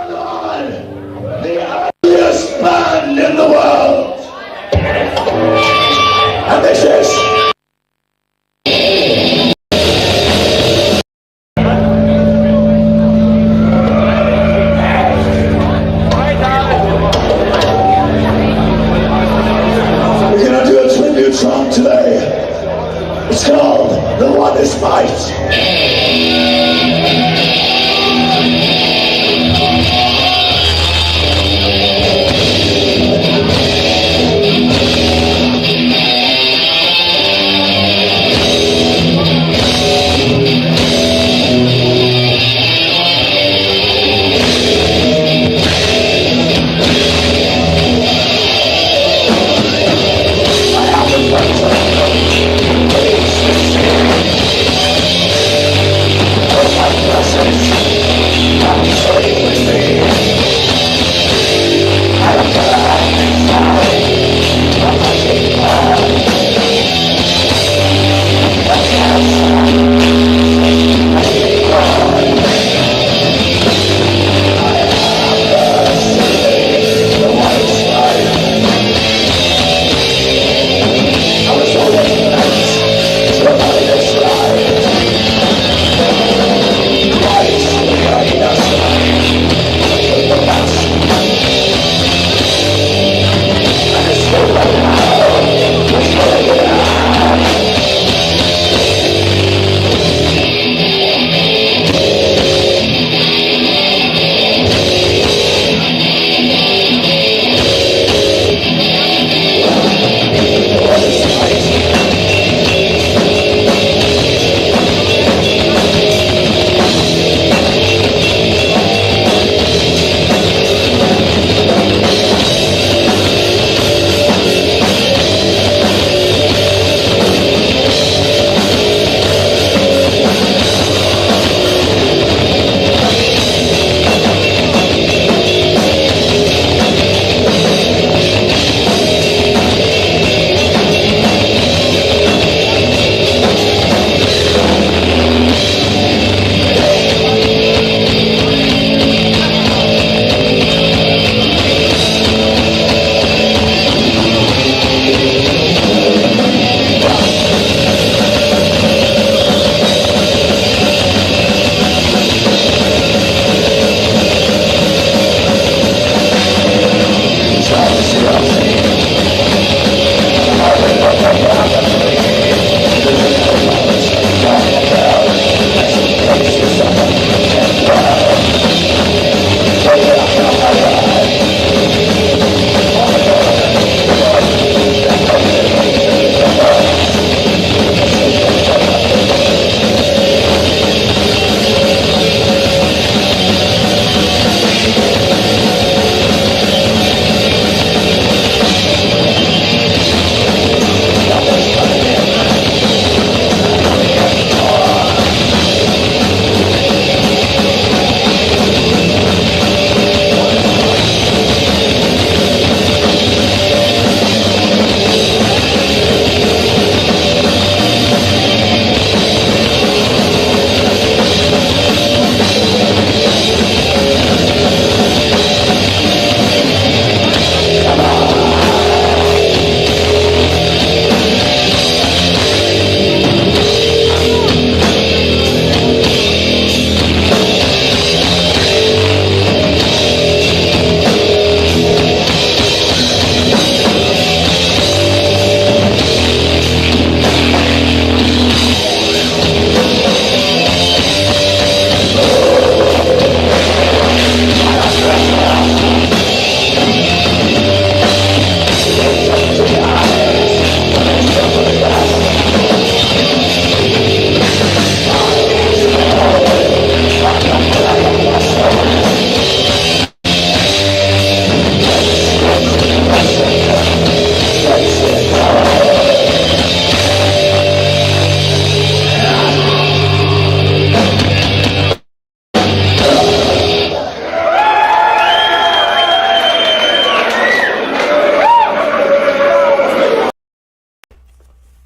The ugliest band in the world. And this is... We're gonna do a tribute song today. It's called The One Is Might.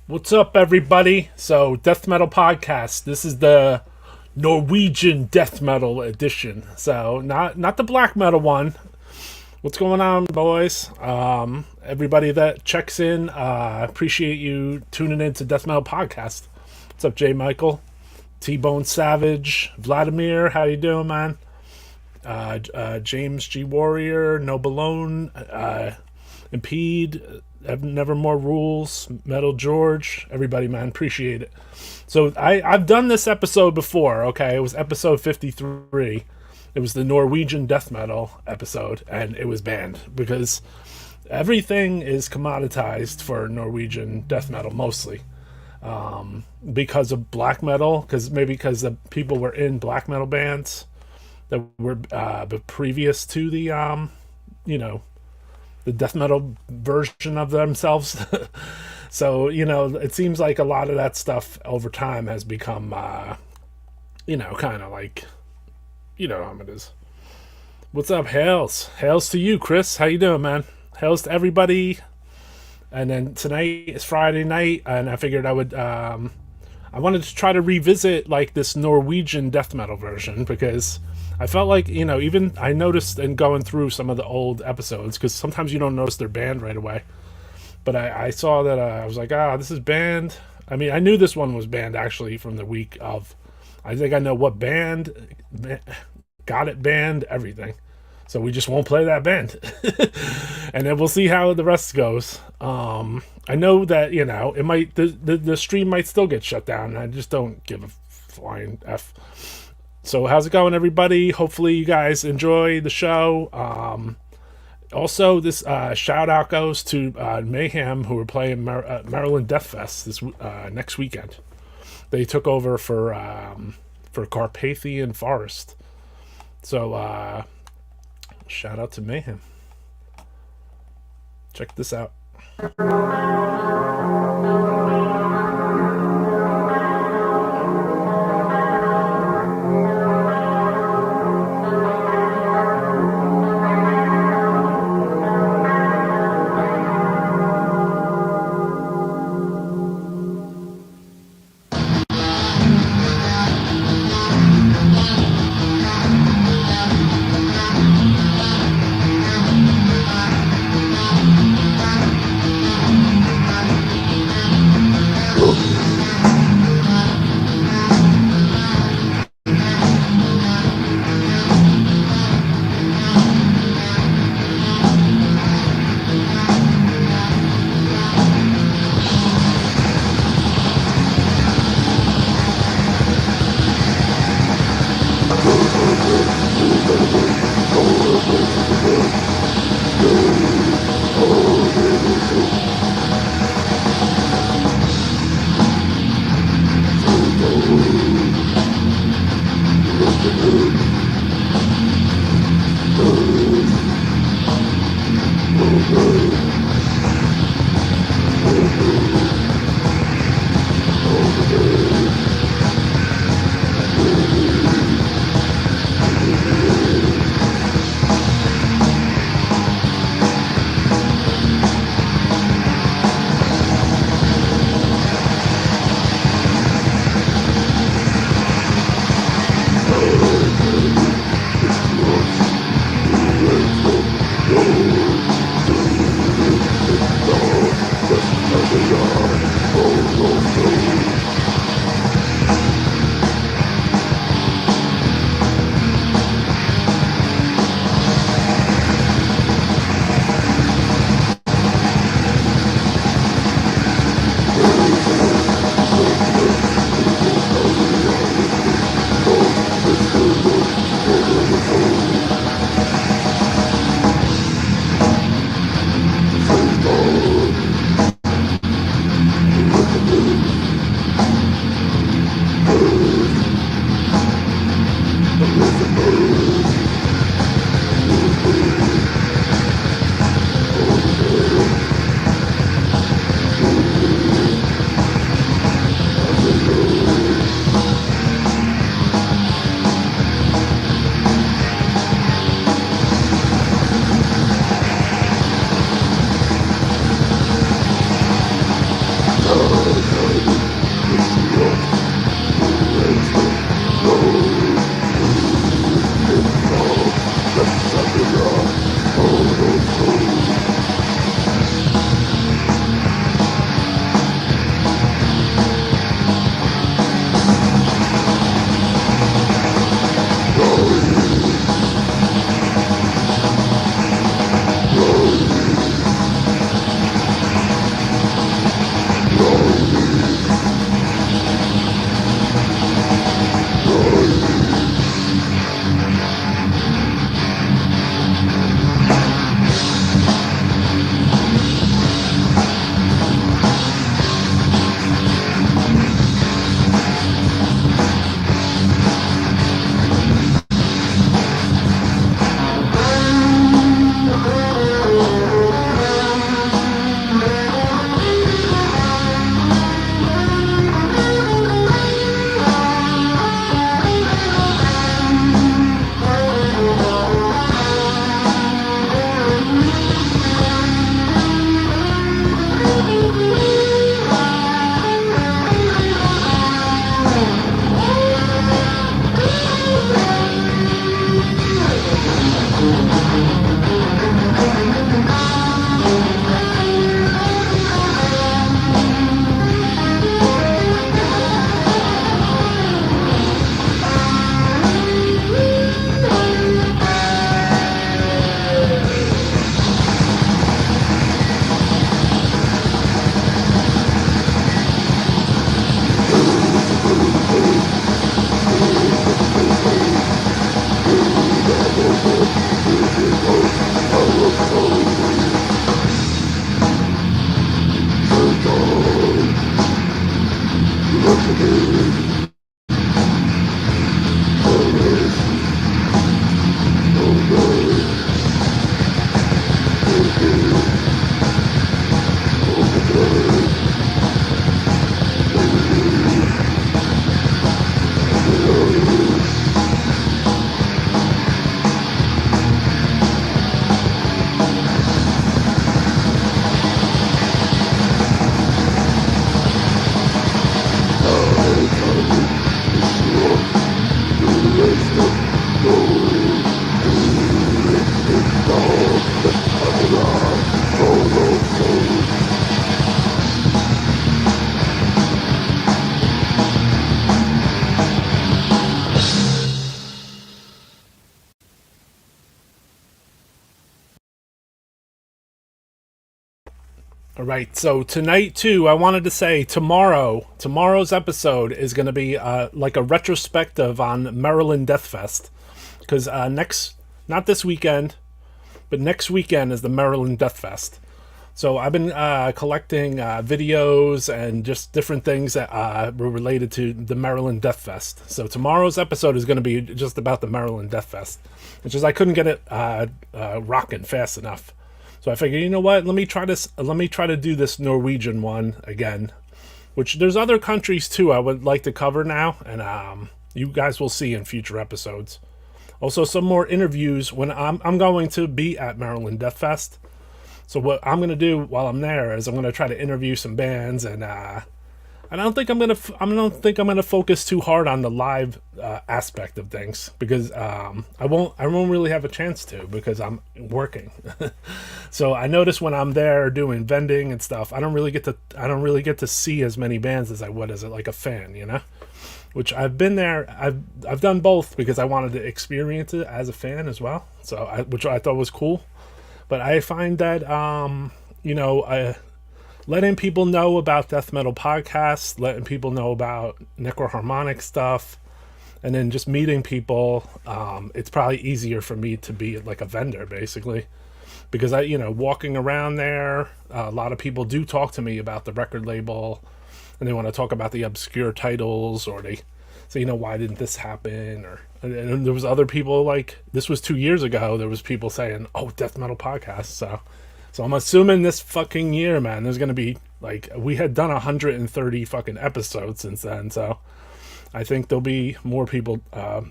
What's up, everybody? So, Death Metal Podcast. This is the Norwegian death metal edition. So not the black metal one. What's going on, boys? Everybody that checks in, appreciate you tuning in to Death Metal Podcast. What's up, J. Michael? T-Bone Savage, Vladimir, how you doing, man? James G. Warrior, No Balone, Impede, Nevermore Rules, Metal George, everybody, man, appreciate it. So I've done this episode before, okay? It was episode 53. It was the Norwegian death metal episode, and it was banned because everything is commoditized for Norwegian death metal, mostly. Because of black metal, because the people were in black metal bands that were previous to the, the death metal version of themselves. So, it seems like a lot of that stuff over time has become, kind of like, how it is. What's up, Hails? Hails to you, Chris. How you doing, man? Hails to everybody. And then tonight is Friday night, and I figured I wanted to try to revisit, like, this Norwegian death metal version, because I felt like, even I noticed in going through some of the old episodes, because sometimes you don't notice they're banned right away. But I saw that I was like, this is banned. I mean, I knew this one was banned, actually, from the week of. I think I know what band got it banned, everything. So we just won't play that band. And then we'll see how the rest goes. I know that, it might, the stream might still get shut down. I just don't give a flying F. So how's it going, everybody? Hopefully you guys enjoy the show. Also, this shout out goes to Mayhem, who are playing Maryland Deathfest this next weekend. They took over for Carpathian Forest. So shout out to Mayhem. Check this out. All right, so tonight too, I wanted to say tomorrow's episode is going to be like a retrospective on Maryland Deathfest, because not this weekend, but next weekend is the Maryland Deathfest. So I've been collecting videos and just different things that were related to the Maryland Deathfest. So tomorrow's episode is going to be just about the Maryland Deathfest, which is I couldn't get it rocking fast enough. So I figured, you know what? Let me try to do this Norwegian one again, which there's other countries too I would like to cover now, and you guys will see in future episodes. Also, some more interviews when I'm going to be at Maryland Deathfest. So what I'm gonna do while I'm there is I'm gonna try to interview some bands, and I don't think I'm gonna focus too hard on the live aspect of things, because I won't really have a chance to, because I'm working. So I notice when I'm there doing vending and stuff, I don't really get to see as many bands as I would as like a fan, you know. Which I've been there, I've done both because I wanted to experience it as a fan as well. So which I thought was cool. But I find that letting people know about death metal podcasts, letting people know about necroharmonic stuff, and then just meeting people, it's probably easier for me to be like a vendor, basically. Because walking around there, a lot of people do talk to me about the record label, and they want to talk about the obscure titles, or they say, why didn't this happen? And there was other people, like, this was 2 years ago, there was people saying, oh, death metal podcast. So I'm assuming this fucking year, man, there's going to be, like, we had done 130 fucking episodes since then, so I think there'll be more people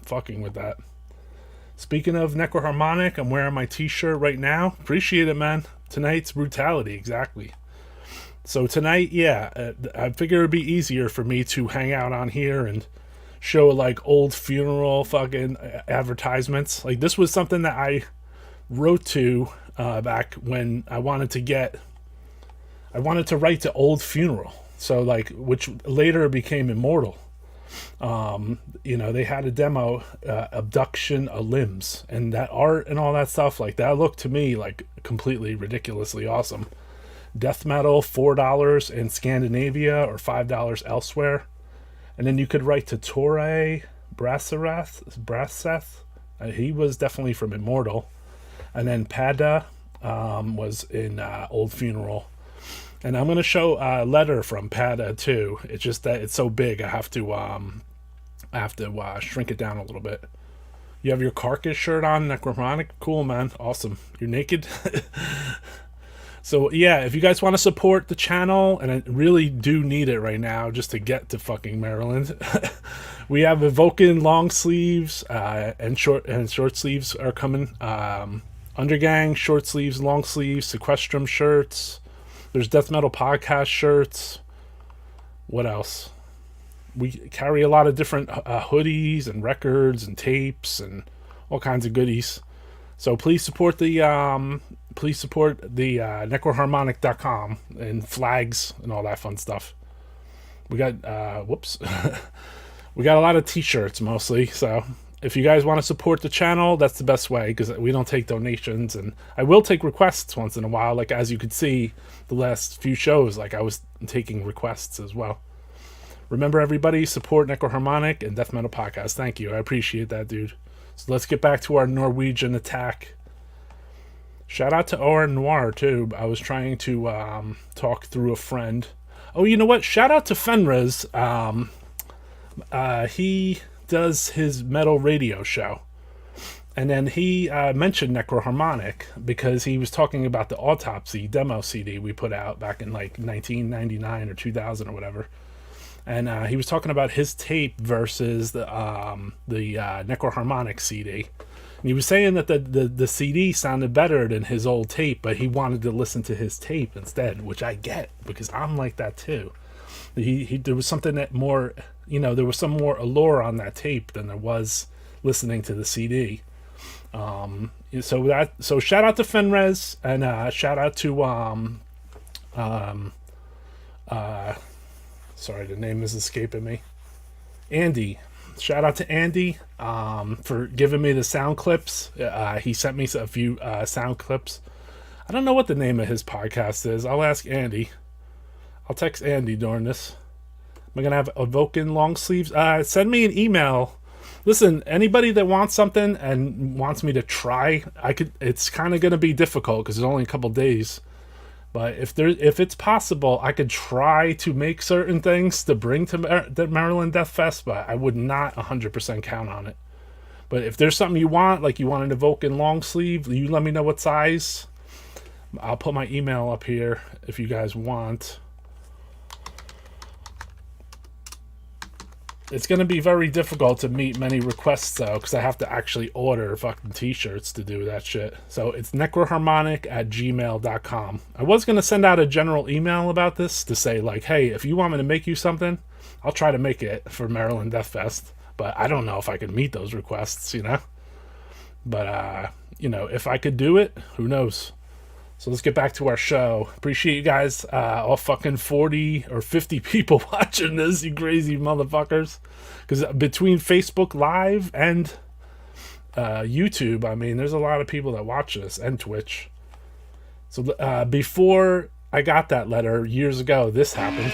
fucking with that. Speaking of necroharmonic, I'm wearing my t-shirt right now. Appreciate it, man. Tonight's brutality, exactly. So tonight, I figure it'd be easier for me to hang out on here and show like old funeral fucking advertisements. Like, this was something that I wrote to back when I wanted to write to Old Funeral. So like, which later became Immortal. They had a demo, Abduction of Limbs, and that art and all that stuff, like that looked to me like completely ridiculously awesome. Death metal, $4 in Scandinavia or $5 elsewhere. And then you could write to Tore Brasseth. He was definitely from Immortal. And then Pada was in Old Funeral. And I'm going to show a letter from Pada too. It's just that it's so big, I have to shrink it down a little bit. You have your Carcass shirt on, necroharmonic. Cool, man. Awesome. You're naked. So yeah, if you guys want to support the channel, and I really do need it right now just to get to fucking Maryland, we have Evoken long sleeves and short sleeves are coming. Undergang short sleeves, long sleeves, Sequestrum shirts. There's death metal podcast shirts. What else? We carry a lot of different hoodies and records and tapes and all kinds of goodies. So please support the necroharmonic.com and flags and all that fun stuff. We got we got a lot of t-shirts mostly. So if you guys want to support the channel, that's the best way, because we don't take donations, and I will take requests once in a while. Like, as you could see, the last few shows, like I was taking requests as well. Remember, everybody, support Necroharmonic and Death Metal Podcast. Thank you. I appreciate that, dude. So let's get back to our Norwegian attack. Shout out to OR Noir, too. I was trying to talk through a friend. Oh, you know what? Shout out to Fenriz. He does his metal radio show. And then he mentioned Necroharmonic because he was talking about the Autopsy demo CD we put out back in like 1999 or 2000 or whatever. And he was talking about his tape versus the Necroharmonic CD. And he was saying that the CD sounded better than his old tape, but he wanted to listen to his tape instead, which I get, because I'm like that too. There was something that more, there was some more allure on that tape than there was listening to the CD. So shout out to Fenrez, and shout out to sorry, the name is escaping me. Andy. Shout out to Andy for giving me the sound clips. He sent me a few sound clips. I don't know what the name of his podcast is. I'll ask Andy. I'll text Andy during this. Am I going to have Evoking long sleeves? Send me an email. Listen, anybody that wants something and wants me to try, I could. It's kind of going to be difficult because it's only a couple days. But if it's possible, I could try to make certain things to bring to the Maryland Death Fest, but I would not 100% count on it. But if there's something you want, like you want an Evoking long sleeve, you let me know what size. I'll put my email up here if you guys want. It's going to be very difficult to meet many requests, though, because I have to actually order fucking t-shirts to do that shit. So it's necroharmonic@gmail.com. I was going to send out a general email about this to say, like, hey, if you want me to make you something, I'll try to make it for Maryland Death Fest. But I don't know if I can meet those requests, you know? But, if I could do it, who knows? So let's get back to our show. Appreciate you guys, all fucking 40 or 50 people watching this, you crazy motherfuckers. Because between Facebook Live and YouTube, I mean, there's a lot of people that watch this, and Twitch. So before I got that letter years ago, this happened.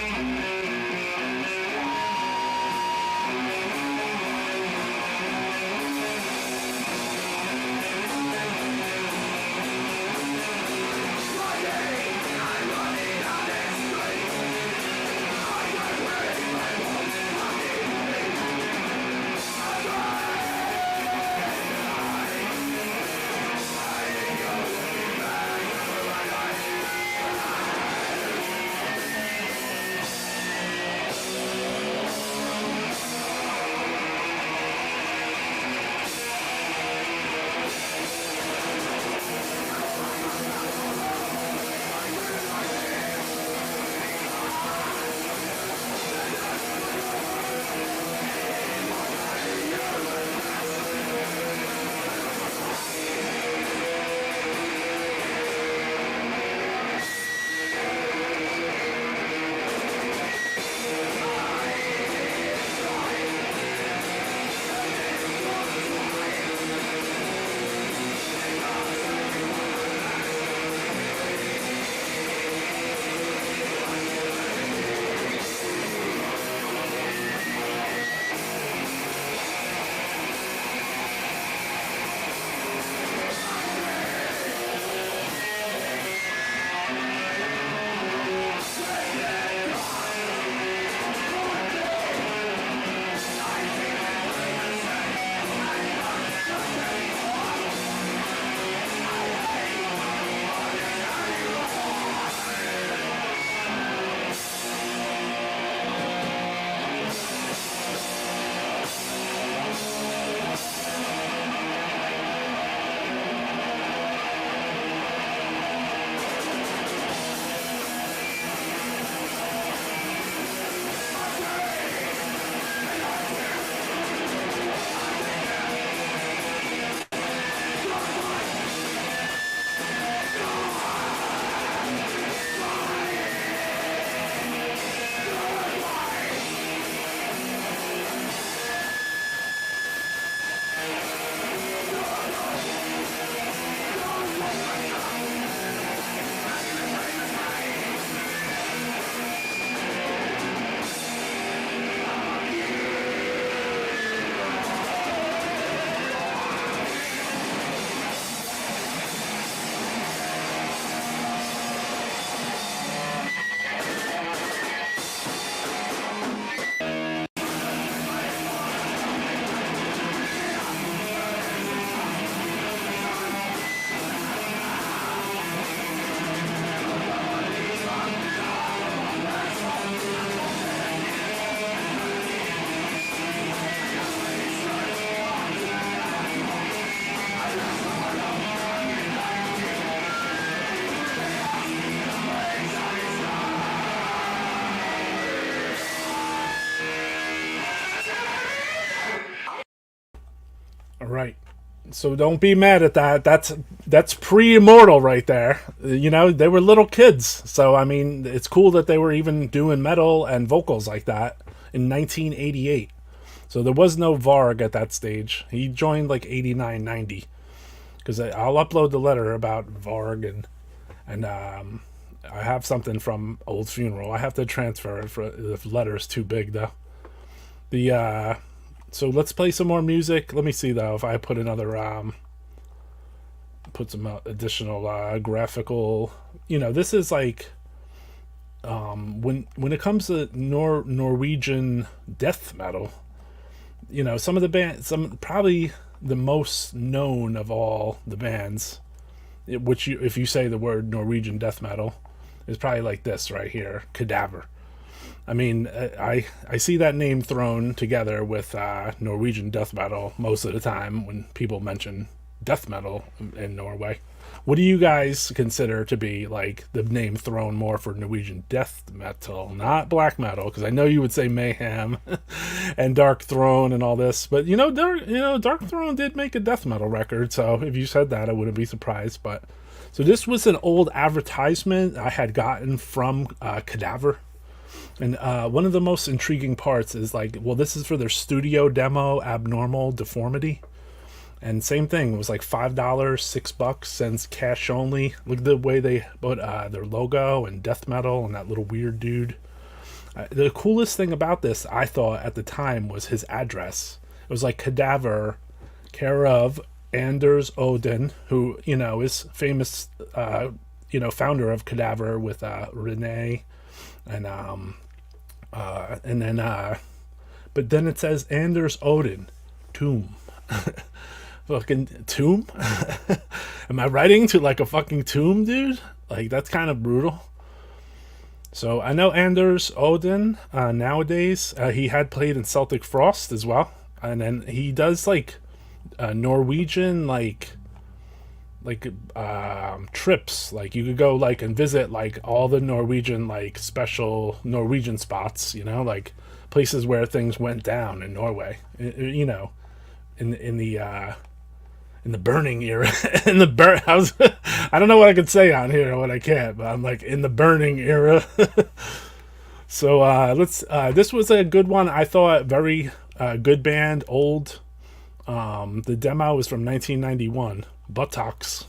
Right. So don't be mad at that. That's pre-immortal right there. They were little kids. So, I mean, it's cool that they were even doing metal and vocals like that in 1988. So there was no Varg at that stage. He joined like 89, 90. Because I'll upload the letter about Varg and And I have something from Old Funeral. I have to transfer it for the letter's too big though. The so let's play some more music. Let me see though if I put another put some additional graphical. This is like when it comes to Norwegian death metal. Some of the bands, probably the most known of all the bands, which if you say the word Norwegian death metal, is probably like this right here, Cadaver. I mean, I see that name thrown together with Norwegian death metal most of the time when people mention death metal in Norway. What do you guys consider to be like the name thrown more for Norwegian death metal, not black metal? Because I know you would say Mayhem and Dark Throne and all this, but Dark Throne did make a death metal record. So if you said that, I wouldn't be surprised. But so this was an old advertisement I had gotten from Cadaver. And one of the most intriguing parts is like, well, this is for their studio demo, Abnormal Deformity. And same thing, it was like $5, $6, sends cash only. Look at the way they put their logo and death metal and that little weird dude. The coolest thing about this, I thought at the time, was his address. It was like Cadaver, care of Anders Odin, who is famous, founder of Cadaver with Renee, and then but then it says Anders Odin, tomb. Fucking tomb? Am I writing to like a fucking tomb, dude? Like, that's kind of brutal. So I know Anders Odin nowadays. He had played in Celtic Frost as well, and then he does like Norwegian trips. Like you could go like and visit like all the Norwegian like special Norwegian spots. Like places where things went down in Norway. In the burning era, I don't know what I could say on here or what I can't, but I'm like in the burning era. So let's. This was a good one. I thought very good band. Old. The demo was from 1991. Buttocks.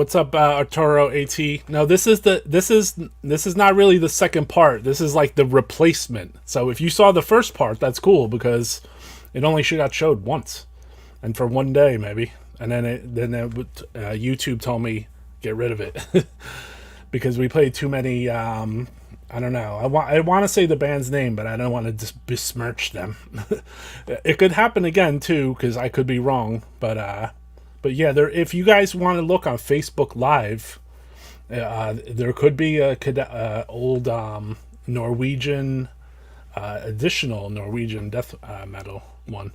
What's up, Arturo At? No, this is not really the second part. This is like the replacement. So if you saw the first part, that's cool because it only got showed once, and for one day maybe, and YouTube told me get rid of it because we played too many. I don't know. I want to say the band's name, but I don't want to just besmirch them. It could happen again too because I could be wrong, But yeah, there. If you guys want to look on Facebook Live, there could be a old Norwegian, additional Norwegian death metal one.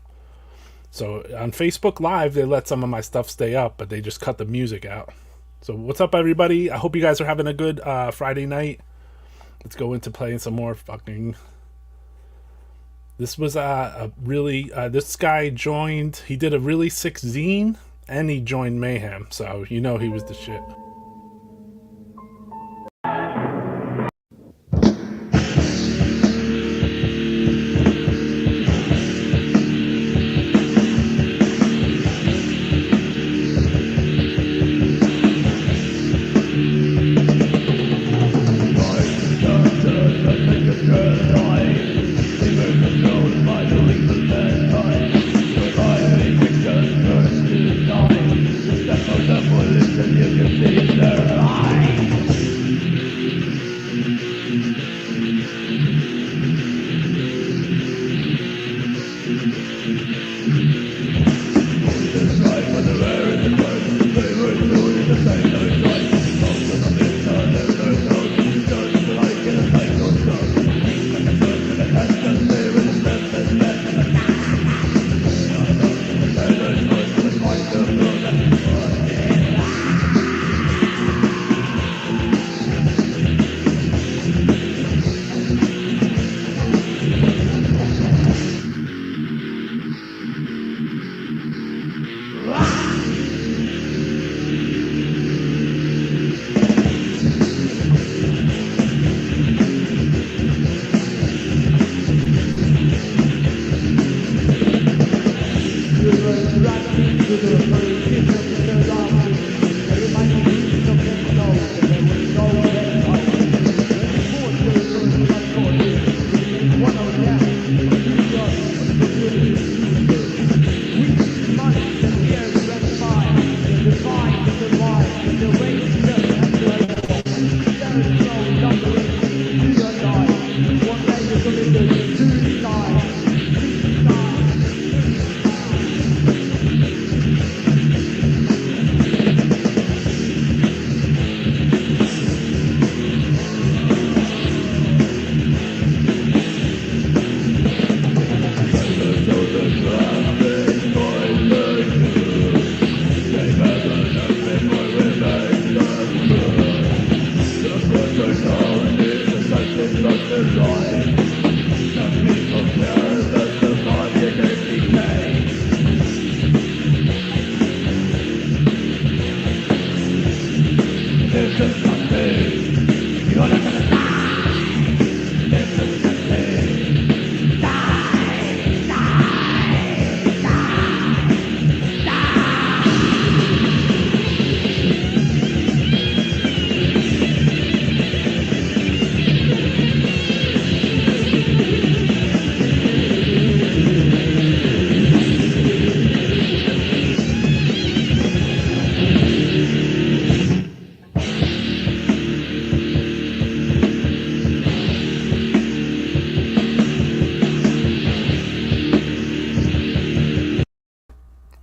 So on Facebook Live, they let some of my stuff stay up, but they just cut the music out. So what's up, everybody? I hope you guys are having a good Friday night. Let's go into playing some more fucking... This was a really... this guy joined... He did a really sick zine. And he joined Mayhem, so you know he was the shit.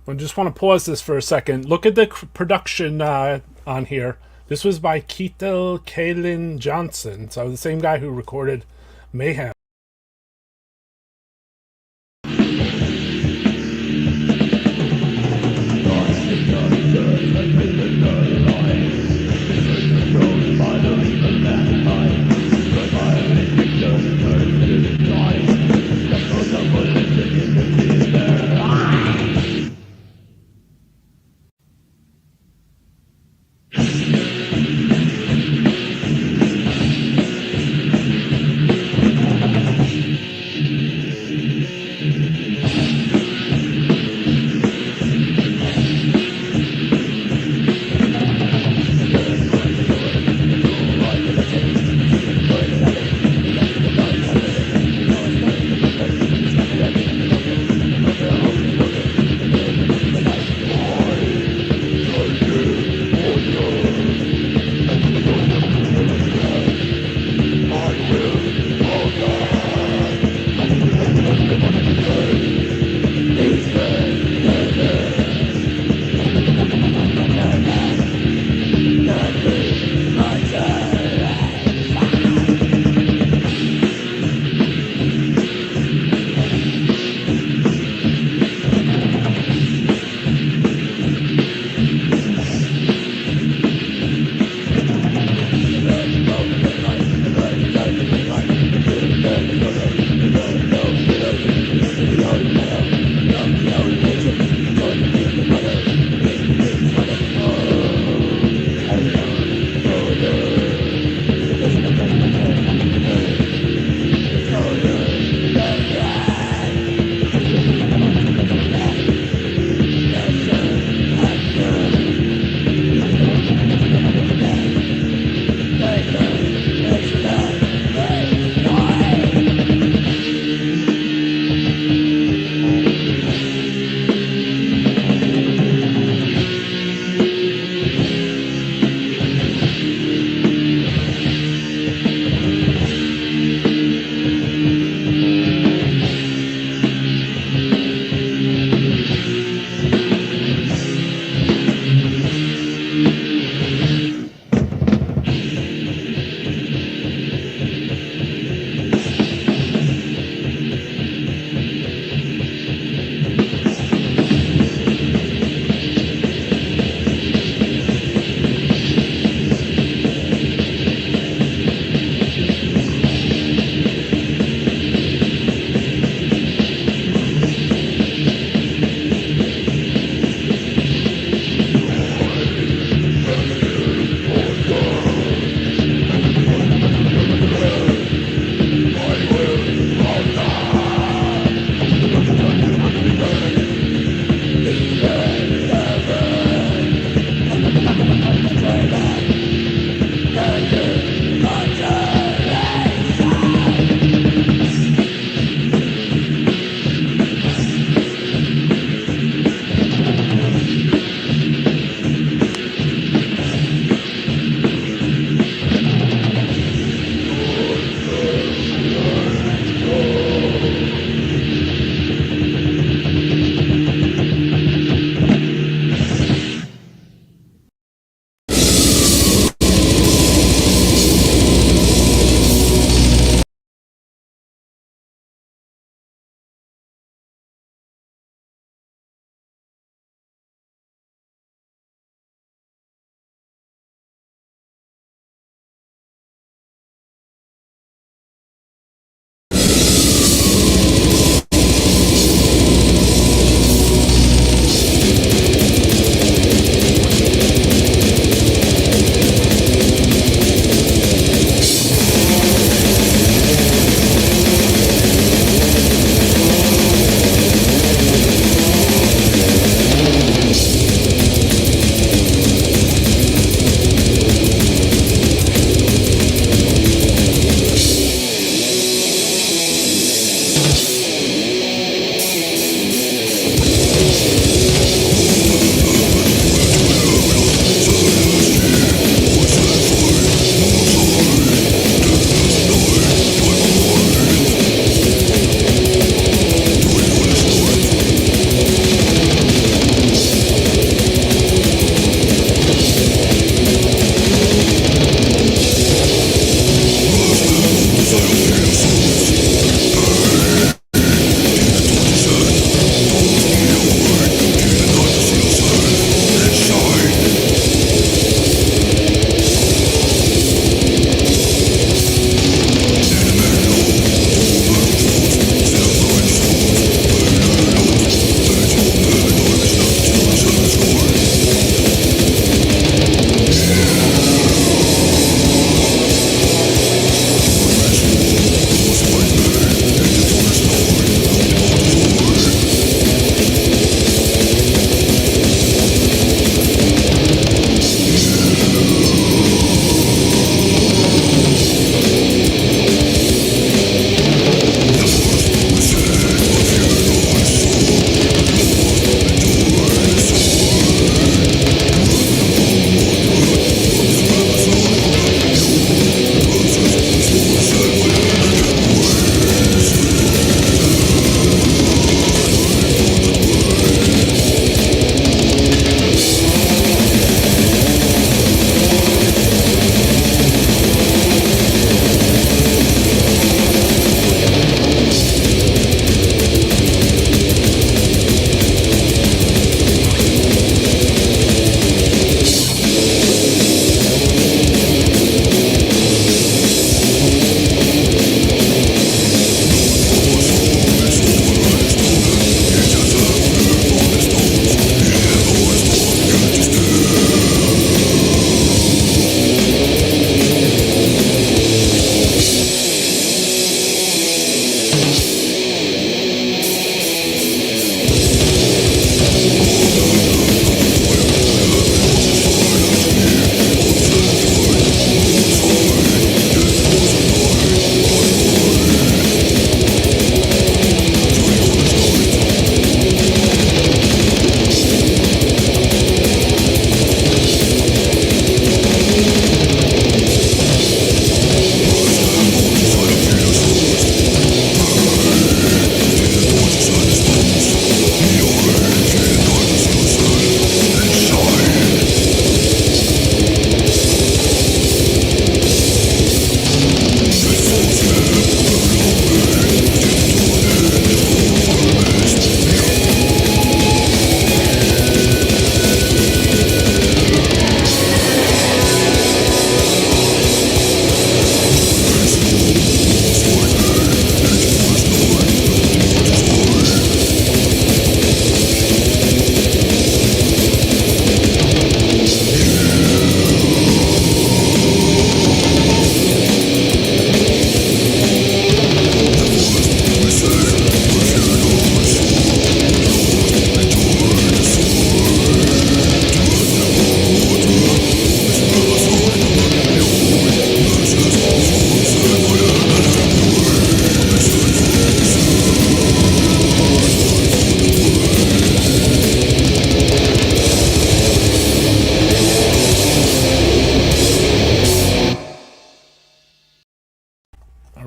I just want to pause this for a second. Look at the production on here. This was by Ketil Kalin Johnson, so the same guy who recorded Mayhem.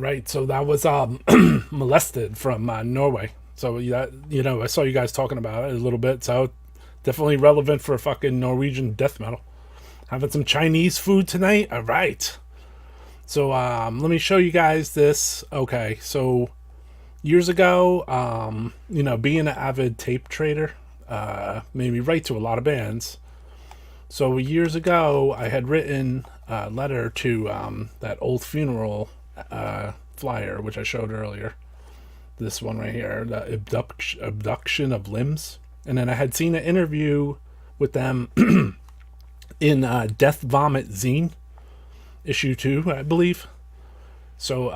Right. So that was molested from Norway. So that, I saw you guys talking about it a little bit. So definitely relevant for fucking Norwegian death metal. Having some Chinese food tonight. All right. So let me show you guys this. Okay. So years ago, being an avid tape trader made me write to a lot of bands. So years ago, I had written a letter to that Old Funeral flyer, which I showed earlier. This one right here, the abduction of limbs. And then I had seen an interview with them in Death Vomit Zine, issue 2, I believe. So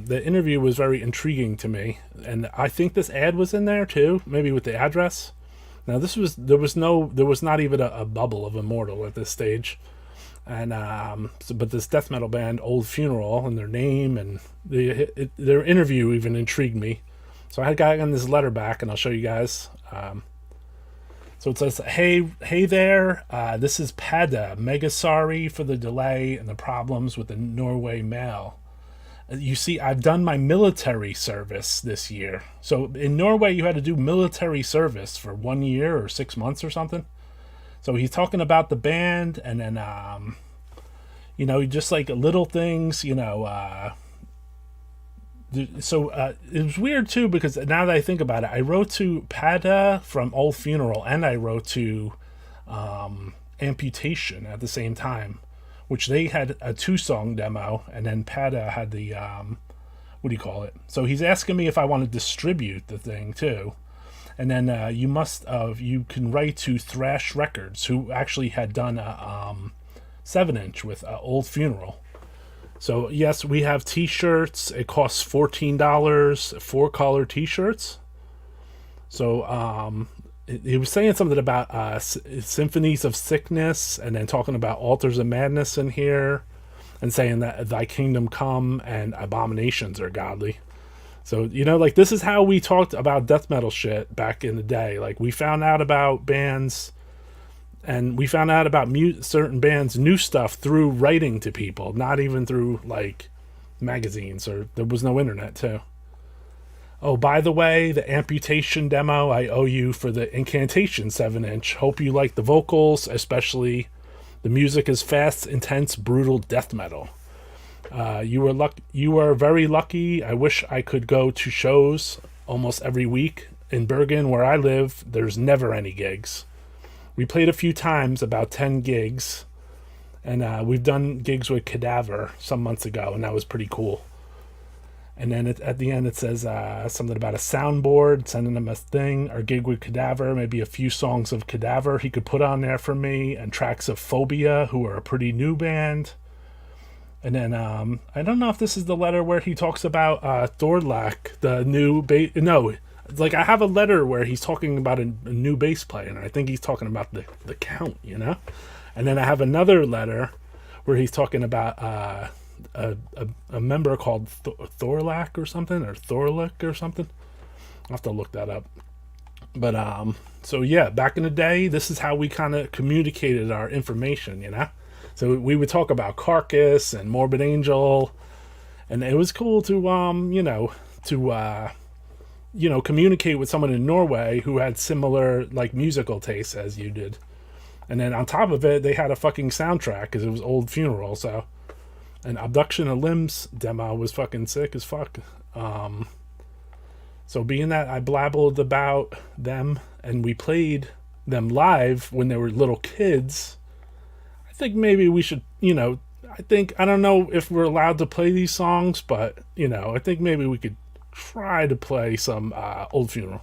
the interview was very intriguing to me. And I think this ad was in there too, maybe with the address. Now there was not even a bubble of Immortal at this stage. And but this death metal band, Old Funeral, and their name and their interview even intrigued me. So I had gotten this letter back, and I'll show you guys. So it says, hey there, this is Pada. Mega sorry for the delay and the problems with the Norway mail. You see, I've done my military service this year. So in Norway, you had to do military service for 1 year or 6 months or something. So he's talking about the band, and then, just like little things, So it was weird, too, because now that I think about it, I wrote to Pada from Old Funeral, and I wrote to Amputation at the same time, which they had a 2-song demo, and then Pada had the, So he's asking me if I want to distribute the thing, too. And then you can write to Thrash Records, who actually had done a 7-inch with Old Funeral. So yes, we have t-shirts. It costs $14, 4-color t-shirts. So he was saying something about Symphonies of Sickness, and then talking about Altars of Madness in here, and saying that Thy Kingdom Come and Abominations are godly. So, this is how we talked about death metal shit back in the day. Like, we found out about bands, and we found out about certain bands' new stuff through writing to people, not even through, magazines, or there was no internet, too. Oh, by the way, the Amputation demo I owe you for the Incantation 7-inch. Hope you like the vocals, especially the music is fast, intense, brutal death metal. You are very lucky. I wish I could go to shows almost every week. In Bergen, where I live, there's never any gigs. We played a few times, about 10 gigs, and we've done gigs with Cadaver some months ago, and that was pretty cool. And then at the end it says something about a soundboard, sending him a thing, or gig with Cadaver, maybe a few songs of Cadaver he could put on there for me, and tracks of Phobia, who are a pretty new band. And then, I don't know if this is the letter where he talks about Thorlak, the new I have a letter where he's talking about a new bass player, and I think he's talking about the Count, And then I have another letter where he's talking about a member called Thorlak or something, or Thorlak or something. I'll have to look that up. But, so yeah, back in the day, this is how we kind of communicated our information, So we would talk about Carcass and Morbid Angel, and it was cool to communicate with someone in Norway who had similar musical tastes as you did. And then on top of it, they had a fucking soundtrack because it was Old Funeral. So, an Abduction of Limbs demo was fucking sick as fuck. So being that I blabbled about them and we played them live when they were little kids, I think maybe we should, I don't know if we're allowed to play these songs, but, I think maybe we could try to play some Old Funeral.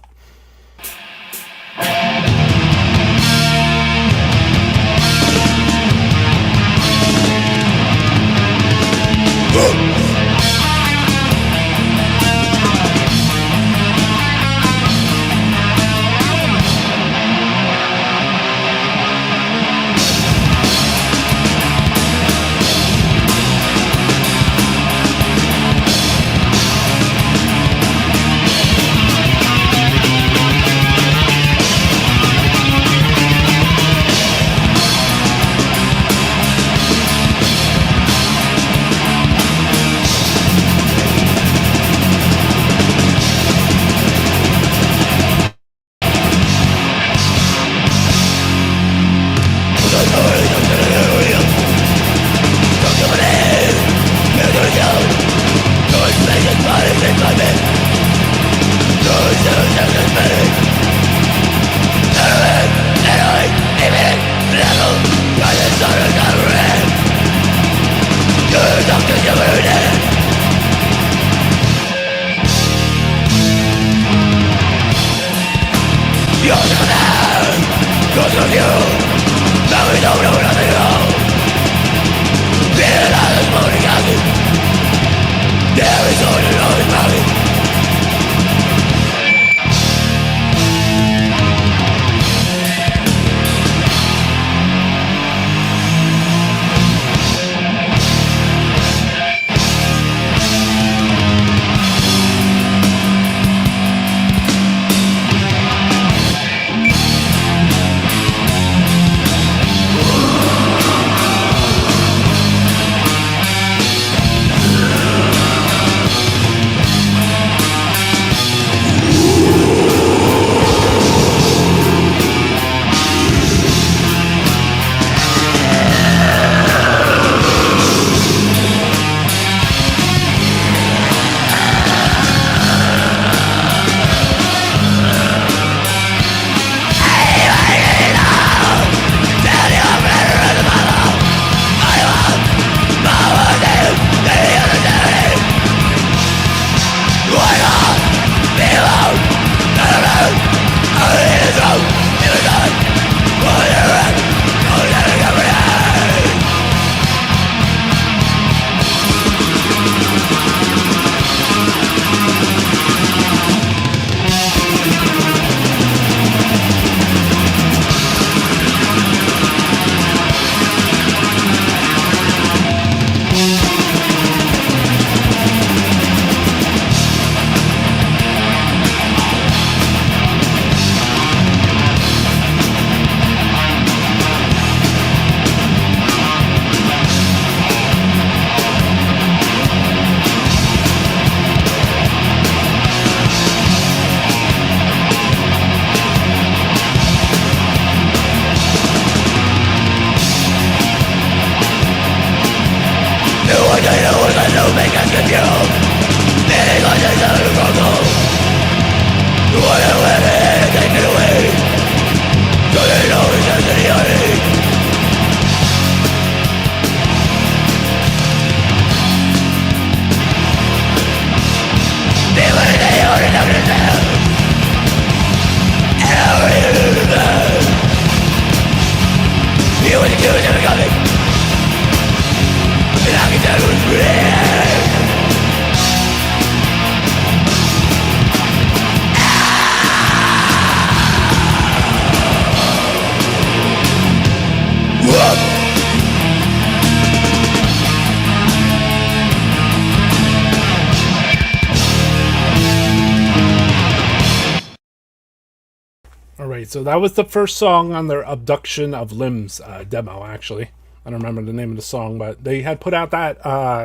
Alright, so that was the first song on their Abduction of Limbs demo, actually. I don't remember the name of the song, but they had put out that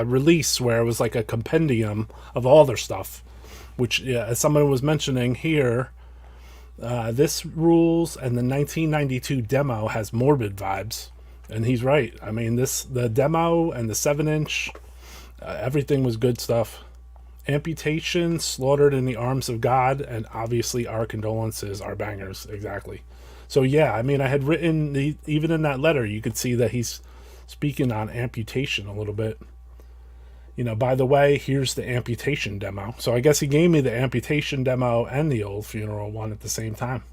release where it was like a compendium of all their stuff, which, as someone was mentioning here, this rules, and the 1992 demo has morbid vibes. And he's right. I mean, the demo and the 7-inch, everything was good stuff. Amputation, Slaughtered in the Arms of God, and obviously Our Condolences, Our Bangers. Exactly. So yeah, I mean, I had written, even in that letter, you could see that he's speaking on amputation a little bit. You know, by the way, here's the amputation demo. So I guess he gave me the amputation demo and the Old Funeral one at the same time.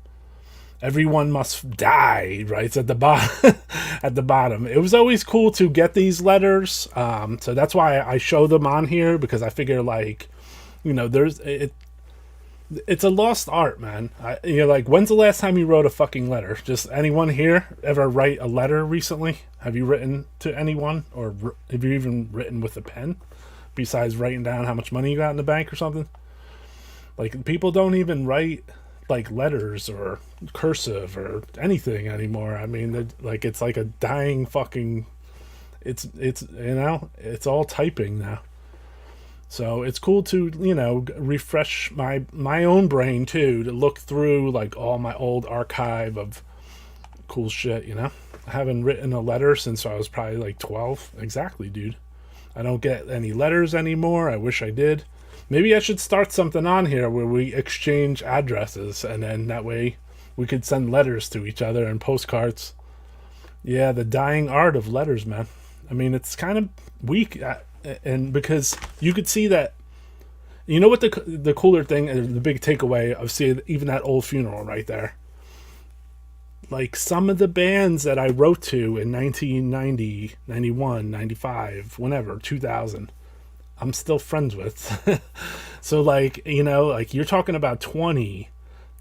Everyone must die, right? At the bottom. At the bottom. It was always cool to get these letters. So that's why I show them on here, because I figure, like, you know, it's a lost art, man. You're like, when's the last time you wrote a fucking letter? Just anyone here ever write a letter recently? Have you written to anyone, or have you even written with a pen? Besides writing down how much money you got in the bank or something? Like, people don't even write like letters or cursive or anything anymore. I mean, like, it's like a dying fucking, it's you know, it's all typing now. So it's cool to, you know, refresh my own brain too, to look through like all my old archive of cool shit, you know. I haven't written a letter since I was probably like 12. Exactly, dude. I don't get any letters anymore. I wish I did. Maybe I should start something on here where we exchange addresses, and then that way we could send letters to each other and postcards. Yeah, the dying art of letters, man. I mean, it's kind of weak. And because you could see that, you know what the cooler thing, the big takeaway of seeing even that old funeral right there, like some of the bands that I wrote to in 1990, 91, 95, whenever, 2000, I'm still friends with. So like, you know, like you're talking about 20,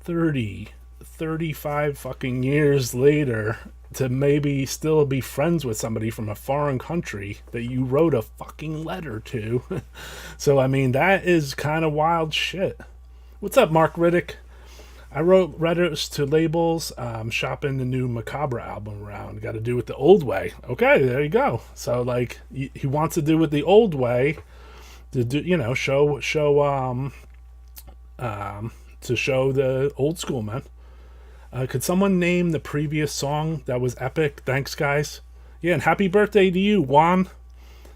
30, 35 fucking years later to maybe still be friends with somebody from a foreign country that you wrote a fucking letter to. So, I mean, that is kind of wild shit. What's up, Mark Riddick? I wrote letters to labels, shopping the new Macabre album around. Got to do it the old way. Okay, there you go. So, like, he wants to do it the old way to do, you know, to show the old school, man. Could someone name the previous song that was epic? Thanks, guys. Yeah, and happy birthday to you, Juan.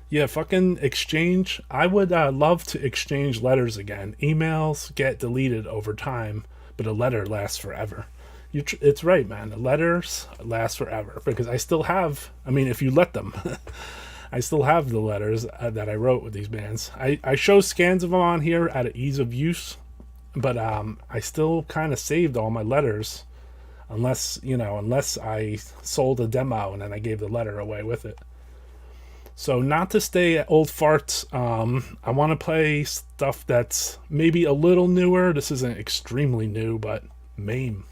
Yeah, fucking exchange. I would love to exchange letters again. Emails get deleted over time, but a letter lasts forever. It's right, man. The letters last forever because I still have, I mean, if you let them, I still have the letters that I wrote with these bands. I show scans of them on here at ease of use, but I still kind of saved all my letters. Unless I sold a demo and then I gave the letter away with it. So not to stay at old farts, I want to play stuff that's maybe a little newer. This isn't extremely new, but MAME.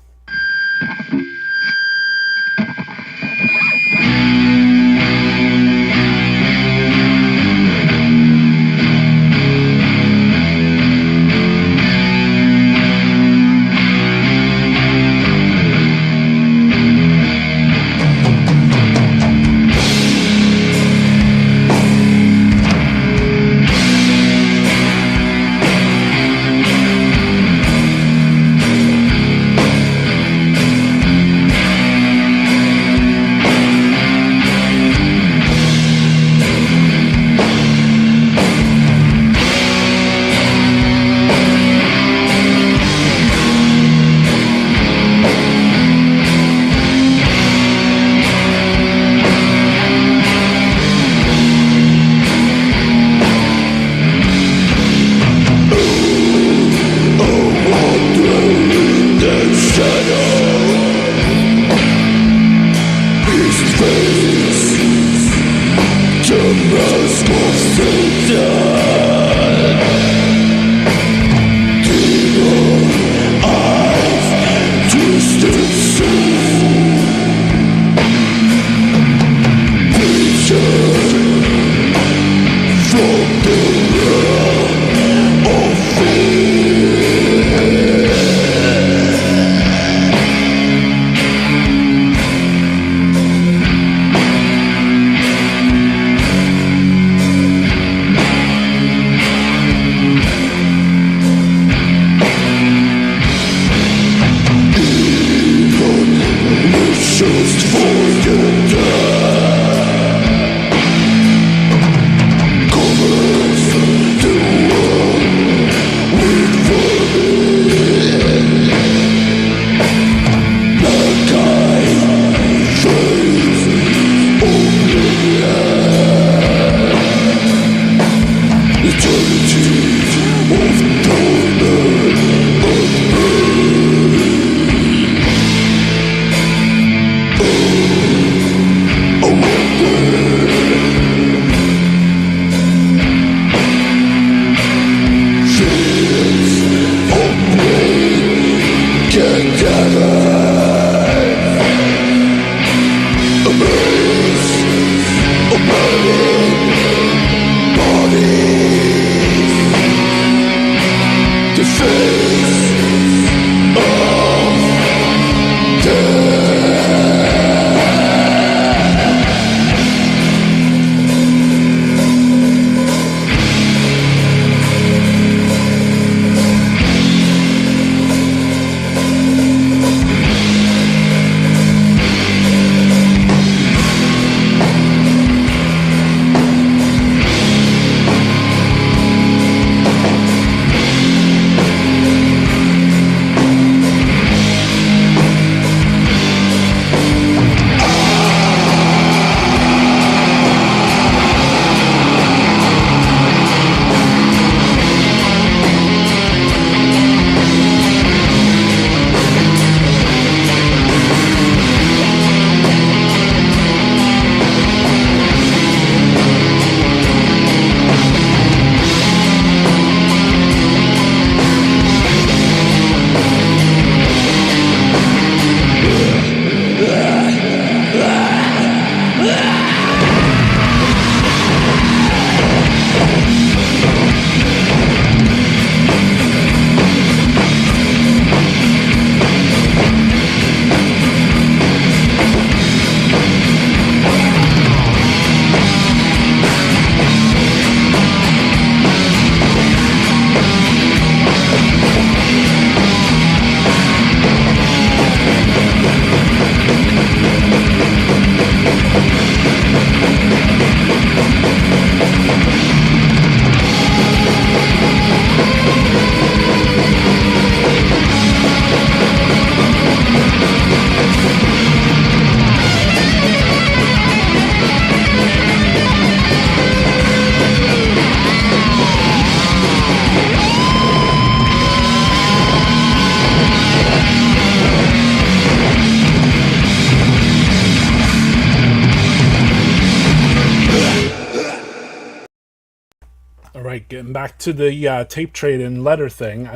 All right, getting back to the tape trade and letter thing.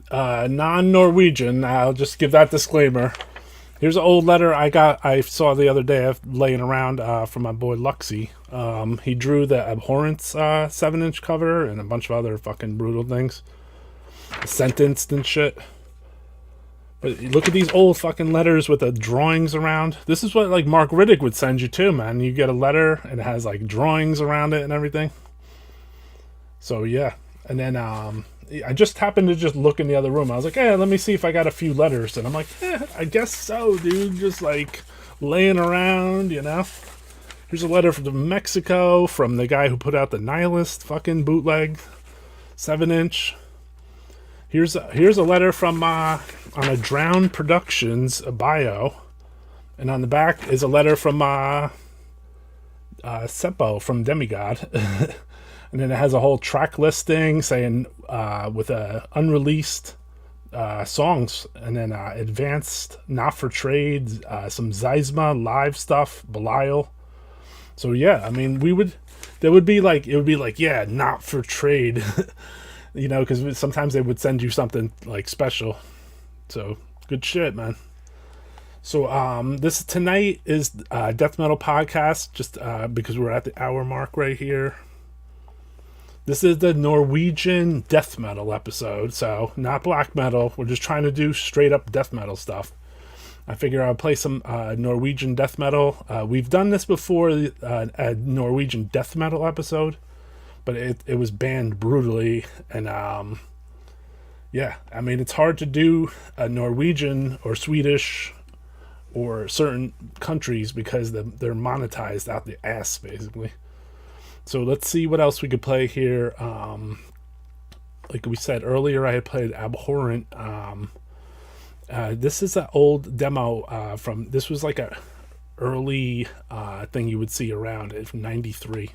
Non-Norwegian. I'll just give that disclaimer. Here's an old letter I saw the other day laying around from my boy Luxy. He drew the Abhorrence 7-inch cover and a bunch of other fucking brutal things. Sentenced and shit. But look at these old fucking letters with the drawings around. This is what like Mark Riddick would send you too, man. You get a letter and it has like drawings around it and everything. So yeah. And then I just happened to just look in the other room. I was like, hey, let me see if I got a few letters. And I'm like, I guess so, dude. Just like laying around, you know. Here's a letter from Mexico from the guy who put out the Nihilist fucking bootleg 7-inch. Here's a letter from on a Drowned Productions bio, and on the back is a letter from Seppo from Demigod, and then it has a whole track listing saying with unreleased songs, and then advanced not for trade, some Zeisma live stuff, Belial. So yeah, I mean it would be like yeah, not for trade. You know, because sometimes they would send you something like special. So good shit, man. So this tonight is Death Metal Podcast, just because we're at the hour mark right here. This is the Norwegian death metal episode, so not black metal. We're just trying to do straight up death metal stuff. I figure I'll play some Norwegian death metal. We've done this before, a Norwegian death metal episode. But it was banned brutally, and yeah, I mean it's hard to do a Norwegian or Swedish or certain countries because they're monetized out the ass basically. So let's see what else we could play here. Like we said earlier, I had played Abhorrent. This is an old demo from. This was like a early thing you would see around it from '93.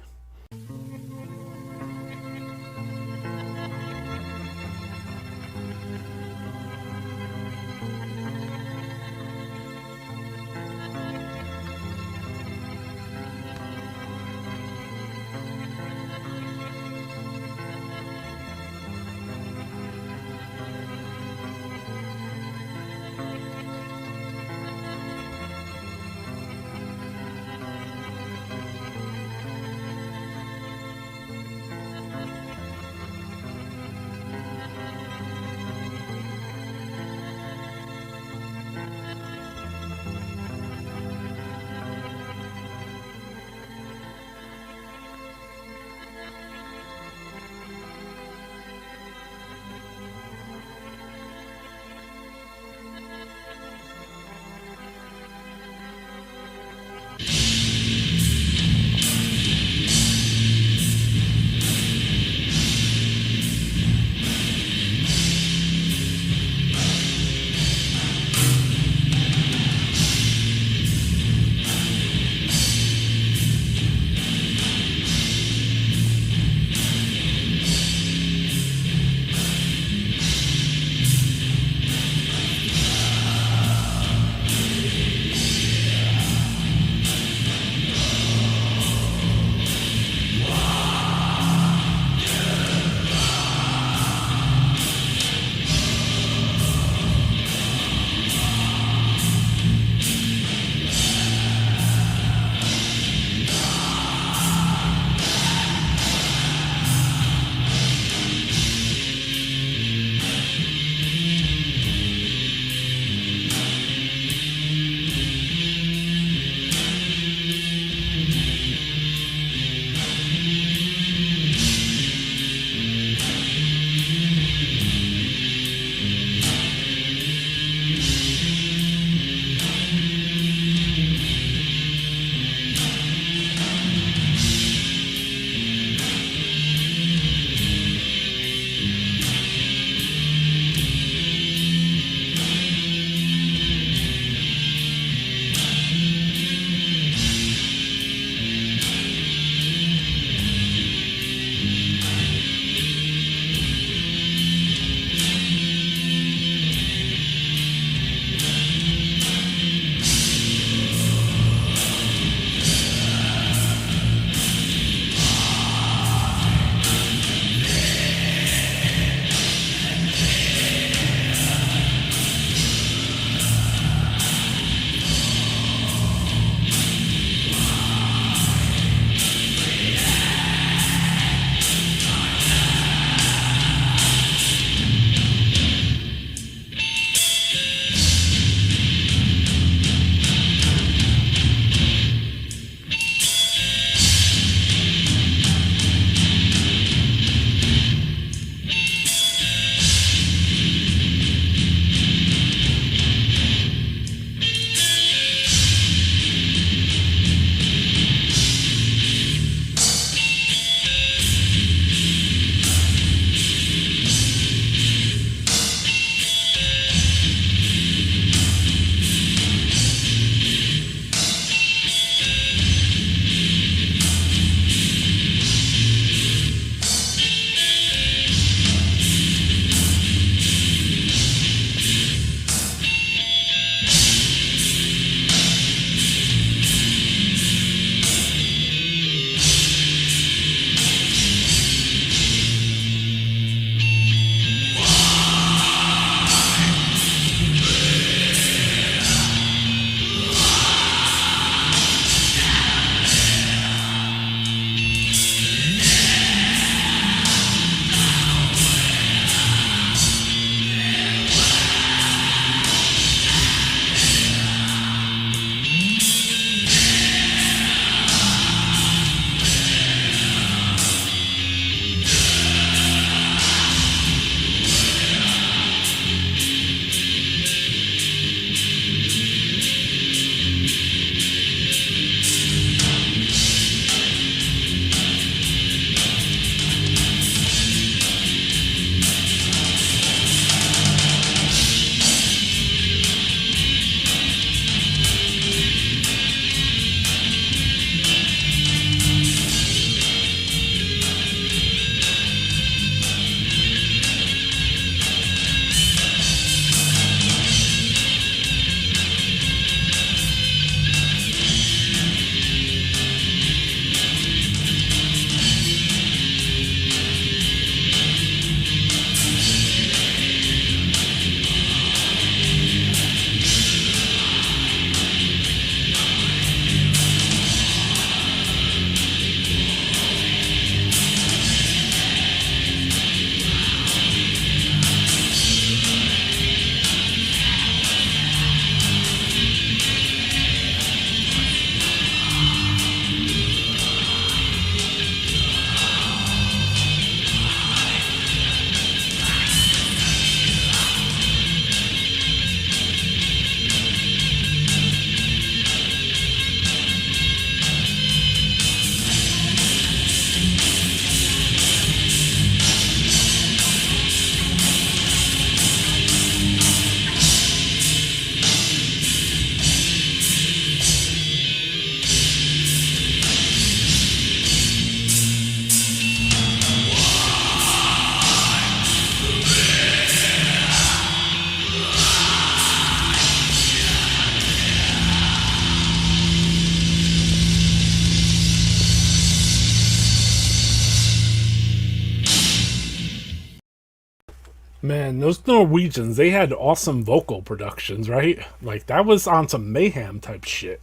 Man, those Norwegians, they had awesome vocal productions, right? Like, that was on some mayhem type shit.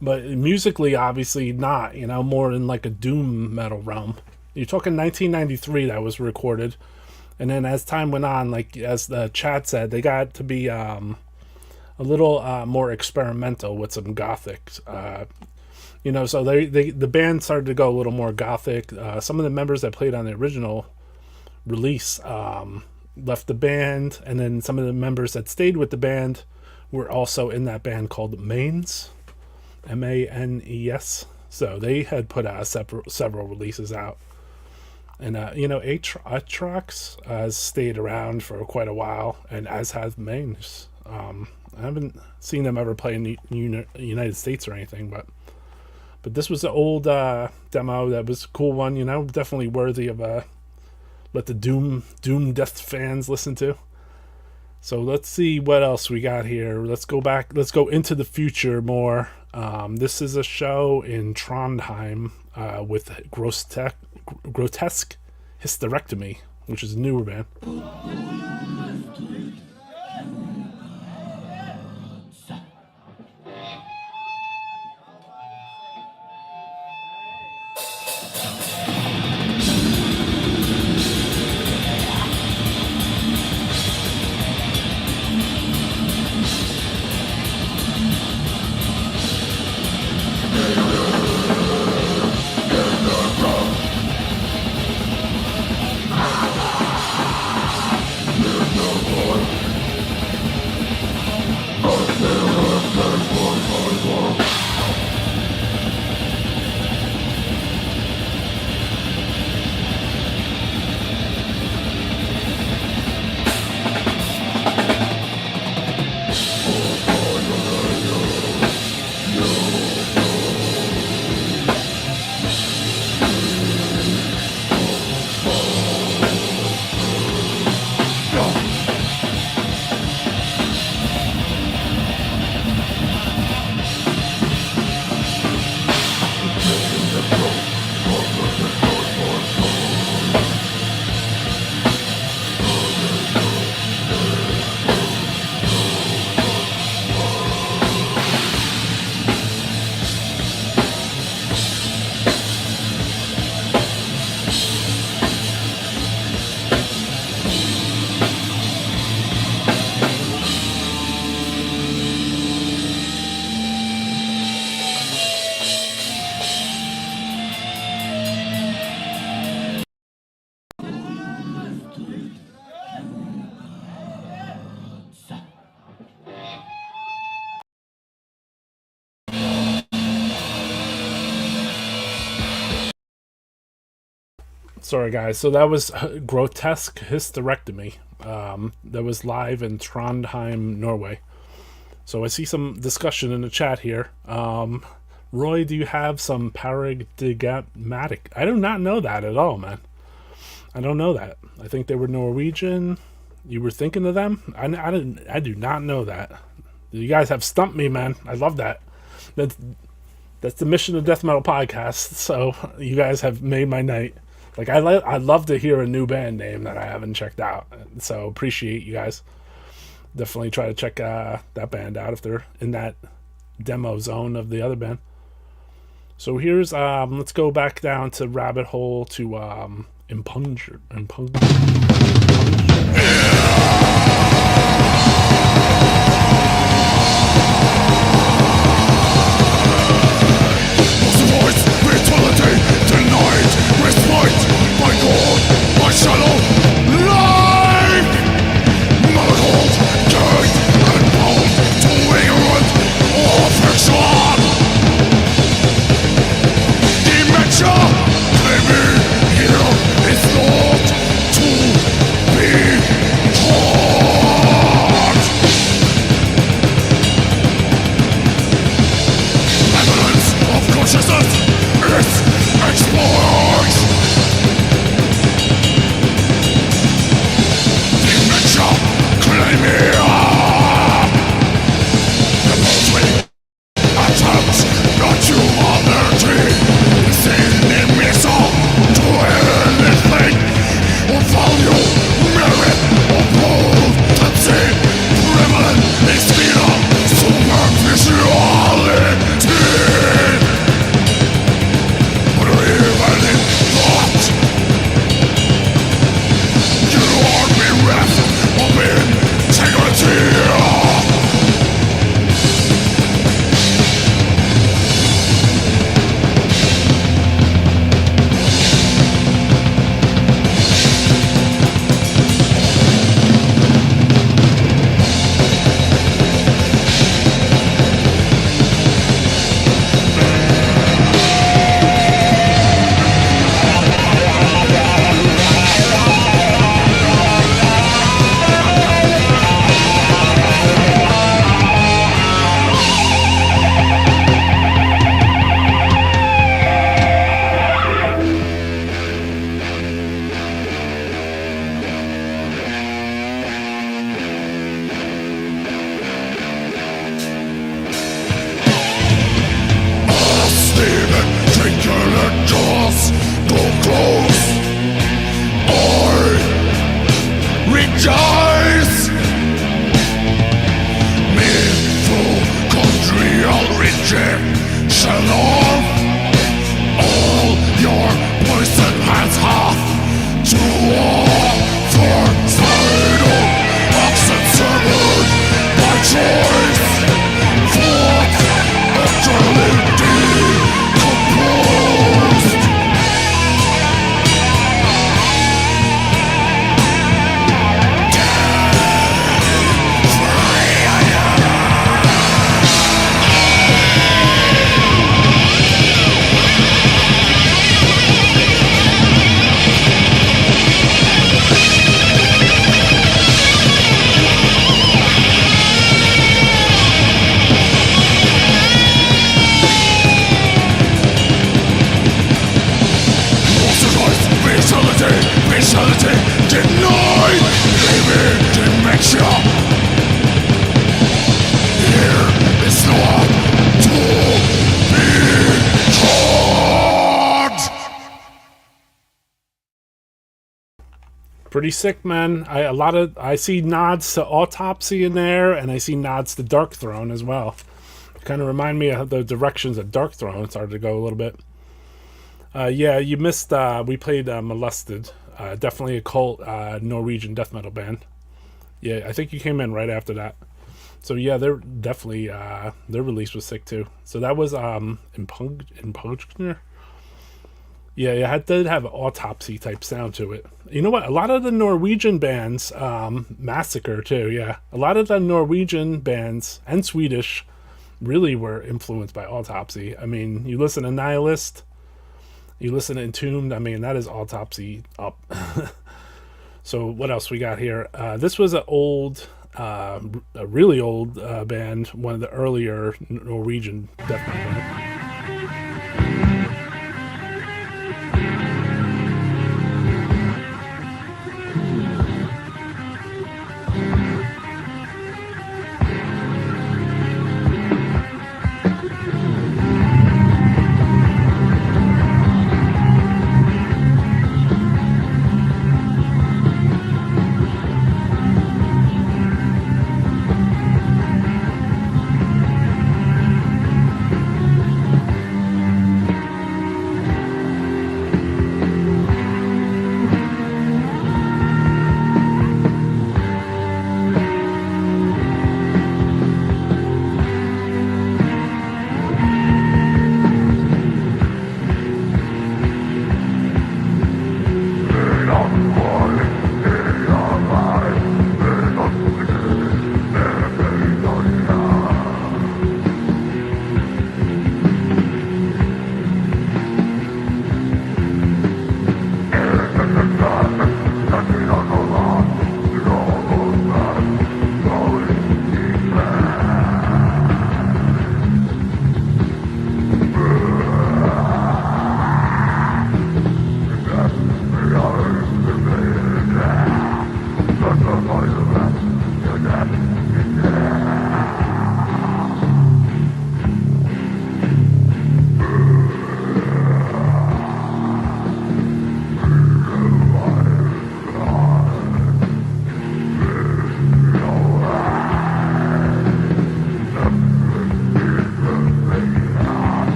But musically, obviously not, more in like a doom metal realm. You're talking 1993 that was recorded. And then as time went on, like as the chat said, they got to be a little more experimental with some gothic. So the band started to go a little more gothic. Some of the members that played on the original release left the band, and then some of the members that stayed with the band were also in that band called Manes, Manes. So they had put out several releases out. And, Atrox has stayed around for quite a while, and as has Manes. I haven't seen them ever play in the United States or anything, but this was an old demo that was a cool one, definitely worthy of let the Doom Death fans listen to. So let's see what else we got here. Let's go into the future more. This is a show in Trondheim with Grotesque Hysterectomy, which is a newer band. Sorry, guys. So that was Grotesque Hysterectomy. That was live in Trondheim, Norway. So I see some discussion in the chat here. Roy, do you have some paradigmatic? I do not know that at all, man. I don't know that. I think they were Norwegian. You were thinking of them? I do not know that. You guys have stumped me, man. I love that. That's the mission of Death Metal Podcast. So you guys have made my night. Like, I'd love to hear a new band name that I haven't checked out. So appreciate you guys. Definitely try to check that band out if they're in that demo zone of the other band. So here's let's go back down to Rabbit Hole to Impunger. Here is not to be Pretty sick, man. I see nods to Autopsy in there, and I see nods to Dark Throne as well. Kind of remind me of the directions of Dark Throne started to go a little bit. Yeah, you missed. We played Molested. Definitely a cult Norwegian death metal band. Yeah, I think you came in right after that. So yeah, they're definitely their release was sick too. So that was Impugner. Yeah, it did have an Autopsy type sound to it. You know what? A lot of the Norwegian bands, Massacre too. Yeah, a lot of the Norwegian bands and Swedish really were influenced by Autopsy. I mean, you listen to Nihilist, you listen to Entombed. I mean, that is Autopsy up. So what else we got here? This was a really old band, one of the earlier Norwegian death metal bands.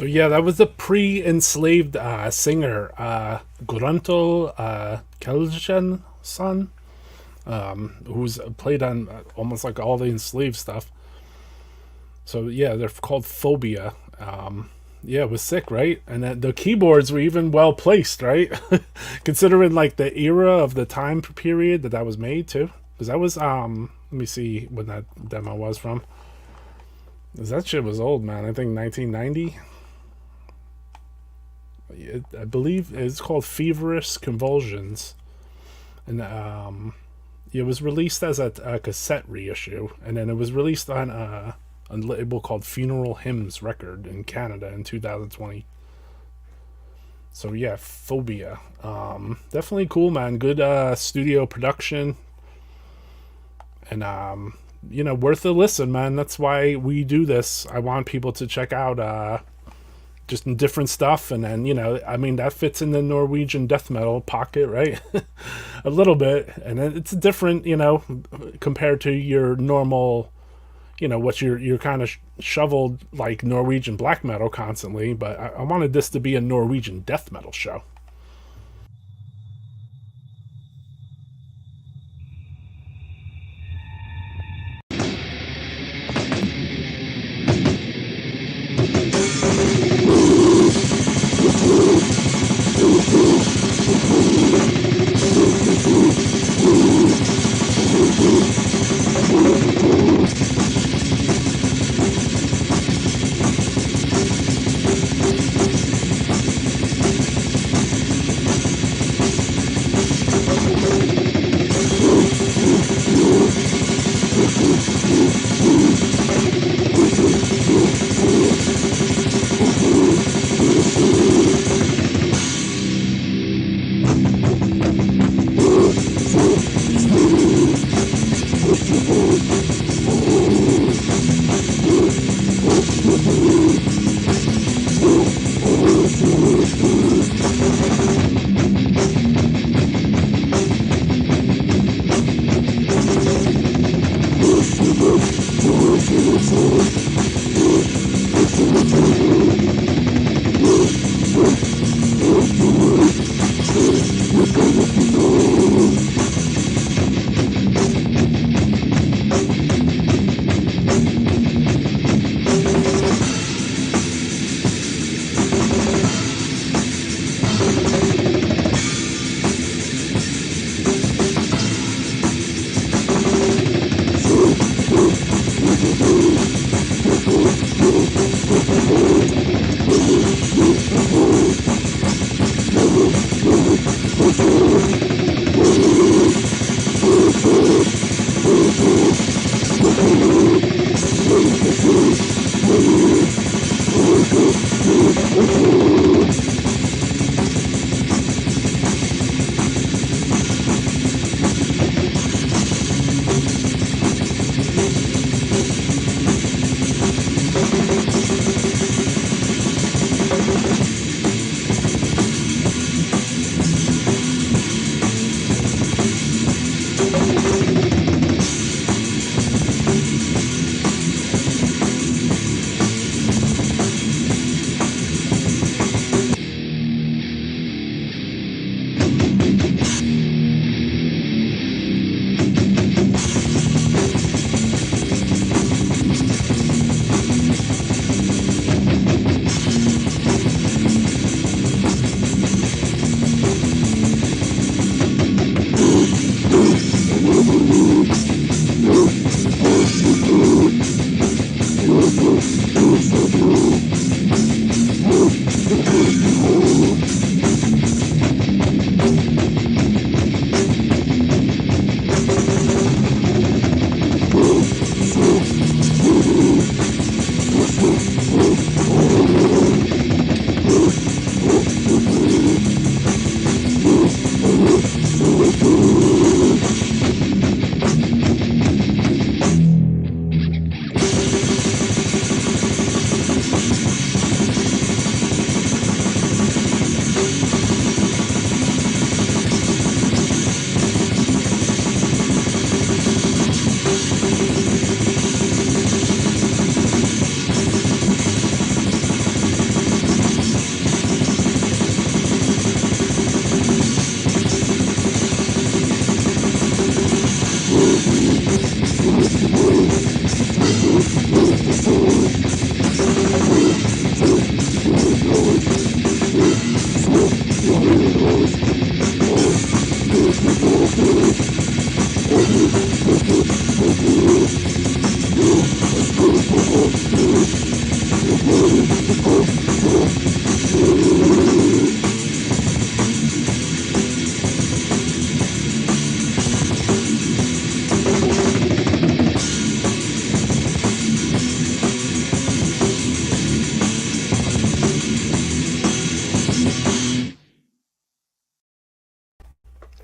So yeah, that was the pre-enslaved singer Grunto Kjeldsson son, who's played on almost like all the enslaved stuff. So yeah, they're called Phobia. Yeah, it was sick, right? And the keyboards were even well placed, right? Considering like the era of the time period that was made too. Because that was let me see when that demo was from. Because that shit was old, man. I think 1990. I believe it's called Feverish Convulsions, and it was released as a cassette reissue, and then it was released on a label called Funeral Hymns Record in Canada in 2020. So yeah, Phobia, definitely cool, man. Good studio production, and worth a listen, man. That's why we do this. I want people to check out just different stuff, and then I mean, that fits in the Norwegian death metal pocket, right? A little bit, and it's different, compared to your normal, what you're kind of shoveled like Norwegian black metal constantly. But I wanted this to be a Norwegian death metal show.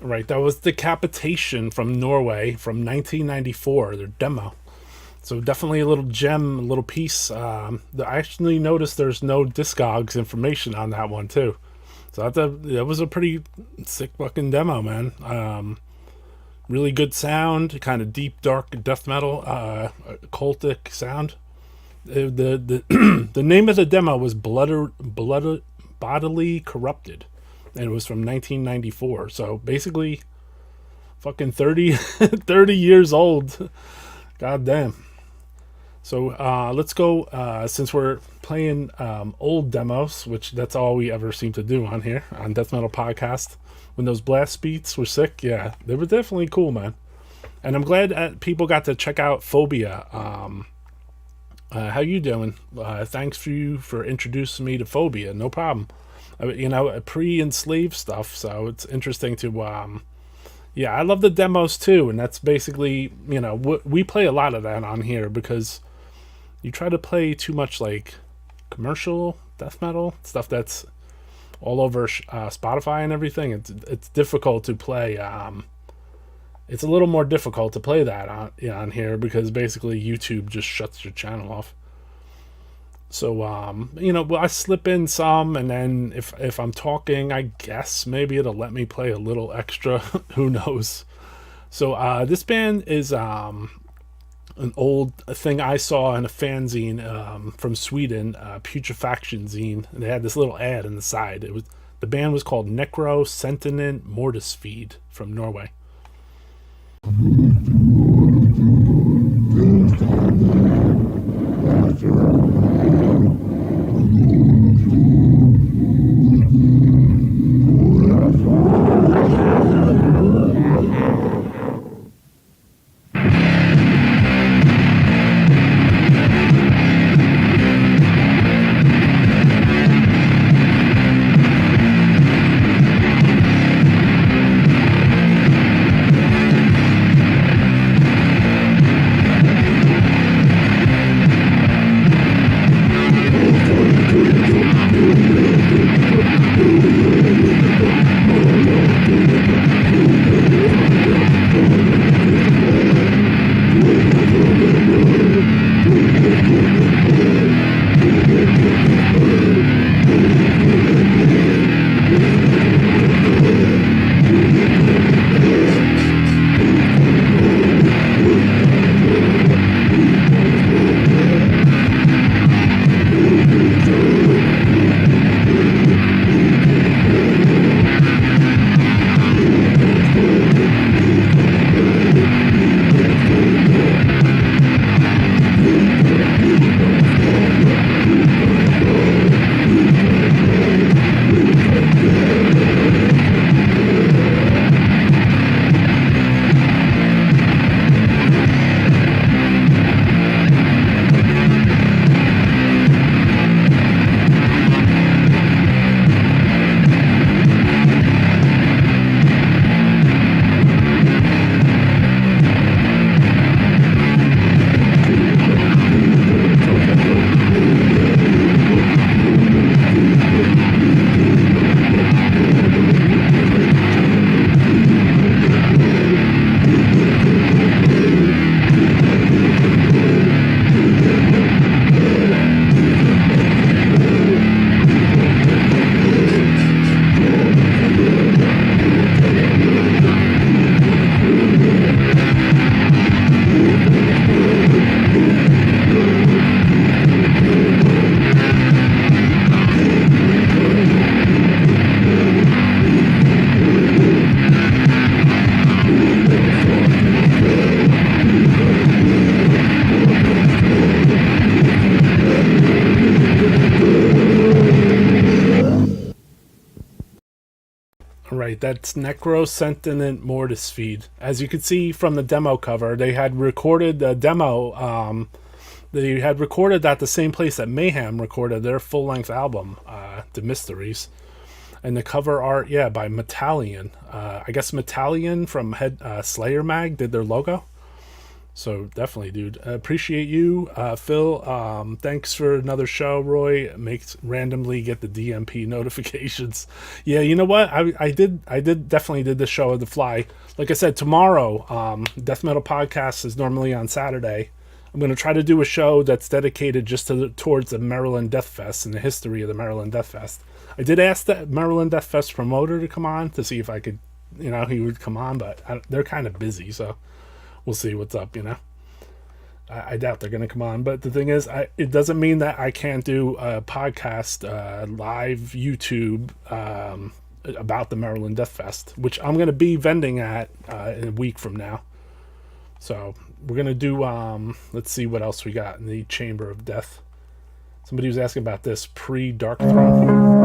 Right, that was Decapitation from Norway from 1994, their demo. So definitely a little gem, a little piece. I actually noticed there's no Discogs information on that one too. So that was a pretty sick fucking demo, man. Really good sound, kind of deep, dark death metal, cultic sound. The name of the demo was Bodily Corrupted, and it was from 1994. So basically, fucking 30 years old. God damn. So let's go, since we're playing old demos, which that's all we ever seem to do on here, on Death Metal Podcast. When those blast beats were sick, yeah, they were definitely cool, man. And I'm glad people got to check out Phobia. How you doing? Thanks for introducing me to Phobia. No problem. Pre-enslaved stuff, so it's interesting to... yeah, I love the demos too, and that's basically, we play a lot of that on here because you try to play too much like commercial death metal stuff that's all over Spotify and everything. It's difficult to play. It's a little more difficult to play that on here because basically YouTube just shuts your channel off. So I slip in some, and then if I'm talking, I guess maybe it'll let me play a little extra. Who knows? So this band is an old thing I saw in a fanzine from Sweden, Putrefaction zine. And they had this little ad on the side. The band was called Necro Sentient Mortis Feed from Norway. Right, that's Necro Sentient Mortis Feed. As you can see from the demo cover, they had recorded the demo. They had recorded at the same place that Mayhem recorded their full-length album, The Mysteries. And the cover art, by Metallion. I guess Metallion from Slayer Mag did their logo. So definitely, dude. I appreciate you, Phil. Thanks for another show, Roy. Makes randomly get the DMP notifications. Yeah, you know what? I did definitely did the show on the fly. Like I said, tomorrow, Death Metal Podcast is normally on Saturday. I'm going to try to do a show that's dedicated just towards the Maryland Death Fest and the history of the Maryland Death Fest. I did ask the Maryland Death Fest promoter to come on to see if I could, he would come on, but they're kind of busy, so we'll see what's up. I doubt they're going to come on. But the thing is, it doesn't mean that I can't do a podcast, live YouTube, about the Maryland Death Fest, which I'm going to be vending at in a week from now. So we're going to do, let's see what else we got in the Chamber of Death. Somebody was asking about this pre-Dark Throne.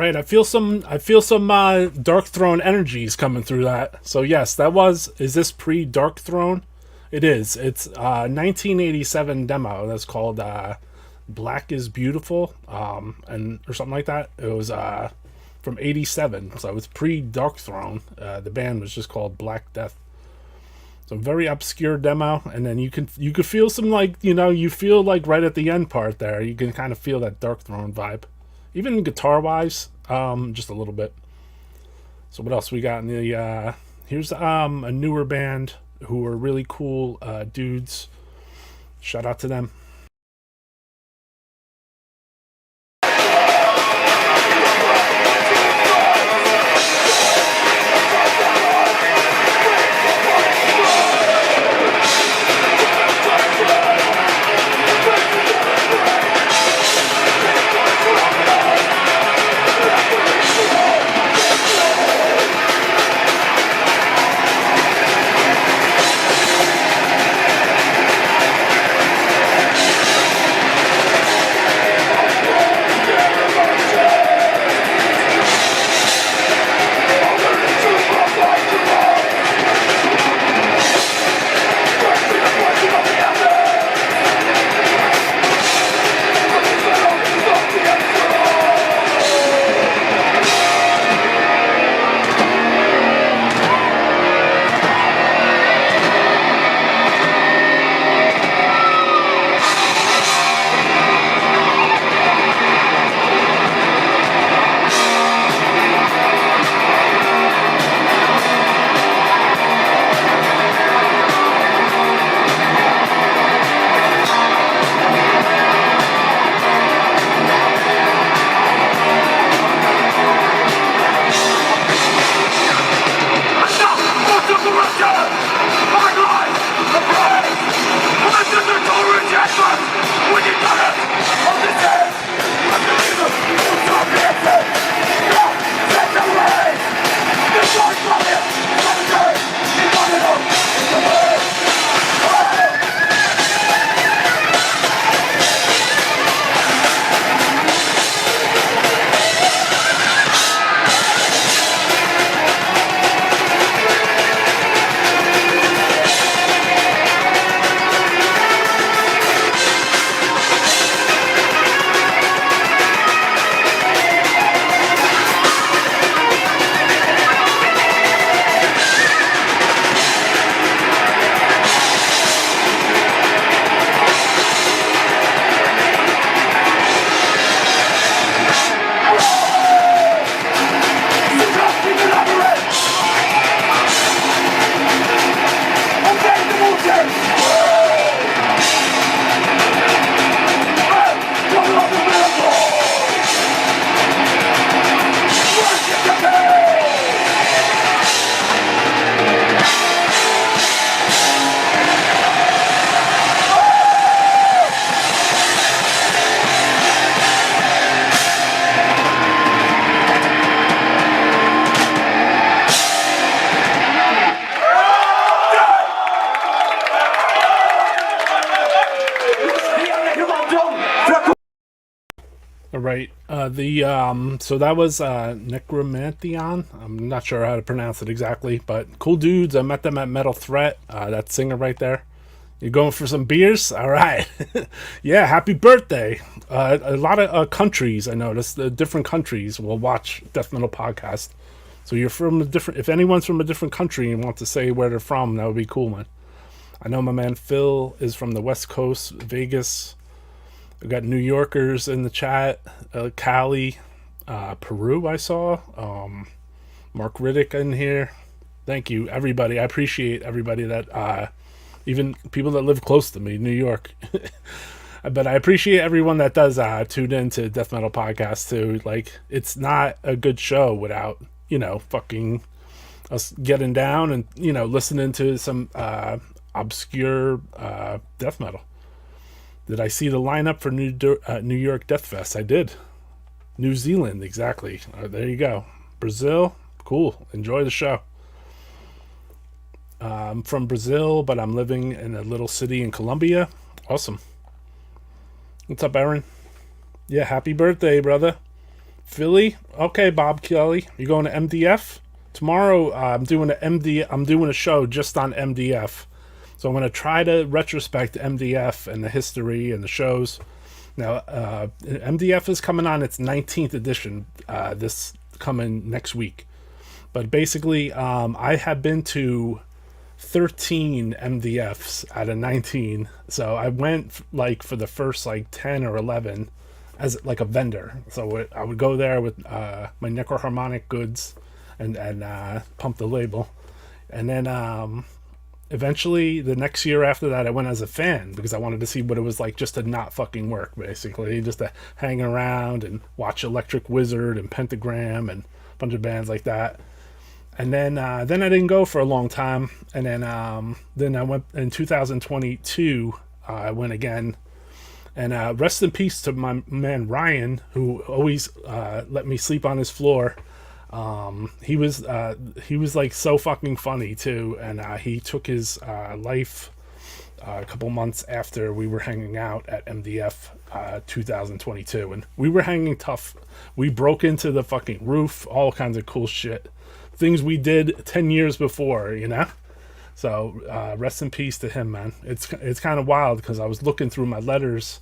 right, I feel some Dark Throne energies coming through that. So yes, that was. Is this pre Dark Throne? It is. It's 1987 demo that's called Black is Beautiful, and or something like that. It was from 87, so it's pre Dark Throne. The band was just called Black Death. So very obscure demo, and then you could feel some, like, you feel like right at the end part there, you can kind of feel that Dark Throne vibe, even guitar wise, just a little bit. So what else we got in the here's a newer band who are really cool dudes. Shout out to them. Right. So that was Necromantheon. I'm not sure how to pronounce it exactly, but cool dudes. I met them at Metal Threat. That singer right there. You going for some beers? All right. Yeah, happy birthday. A lot of countries, I noticed, different countries will watch Death Metal Podcast. So you're from a different, if anyone's from a different country and want to say where they're from, that would be cool, man. I know my man Phil is from the West Coast, Vegas. I've got New Yorkers in the chat, Cali, Peru, I saw. Mark Riddick in here. Thank you, everybody. I appreciate everybody that, even people that live close to me, New York. But I appreciate everyone that does tune into Death Metal Podcast too. Like, it's not a good show without, fucking us getting down and, listening to some obscure death metal. Did I see the lineup for New York Deathfest? I did. New Zealand, exactly. There you go. Brazil, cool. Enjoy the show. I'm from Brazil, but I'm living in a little city in Colombia. Awesome. What's up, Aaron? Yeah, happy birthday, brother. Philly. Okay, Bob Kelly, you going to MDF tomorrow? I'm doing a show just on MDF, so I'm going to try to retrospect MDF and the history and the shows. Now, MDF is coming on its 19th edition this coming next week. But basically, I have been to 13 MDFs out of 19. So I went like for the first like 10 or 11 as like a vendor. So I would go there with my necroharmonic goods and pump the label. And then eventually the next year after that I went as a fan because I wanted to see what it was like just to not fucking work, basically just to hang around and watch Electric Wizard and Pentagram and a bunch of bands like that. And then I didn't go for a long time, and then I went in 2022. I went again, and rest in peace to my man Ryan, who always let me sleep on his floor. He was like so fucking funny too, and he took his life a couple months after we were hanging out at MDF 2022, and we were hanging tough. We broke into the fucking roof, all kinds of cool shit. Things we did 10 years before, you know? So, rest in peace to him, man. It's kind of wild because I was looking through my letters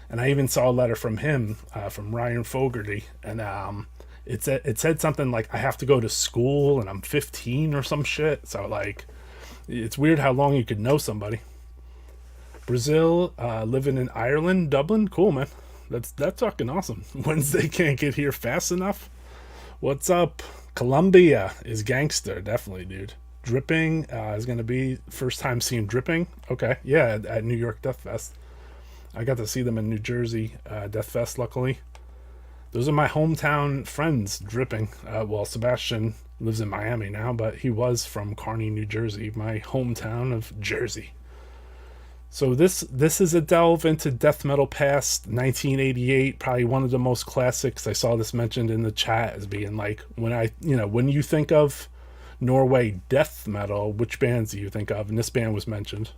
and I even saw a letter from him, from Ryan Fogarty. And it said something like, I have to go to school and I'm 15 or some shit. So, like, it's weird how long you could know somebody. Brazil, living in Ireland, Dublin. Cool, man. That's fucking awesome. Wednesday can't get here fast enough. What's up? Colombia is gangster, definitely, dude. Dripping is going to be first time seeing Dripping. Okay, yeah, at New York Deathfest. I got to see them in New Jersey Deathfest, luckily. Those are my hometown friends, Dripping. Well, Sebastian lives in Miami now, but he was from Kearney, New Jersey, my hometown of Jersey. So this is a delve into death metal past 1988, probably one of the most classics. I saw this mentioned in the chat as being like, when you think of Norway death metal, which bands do you think of? And this band was mentioned.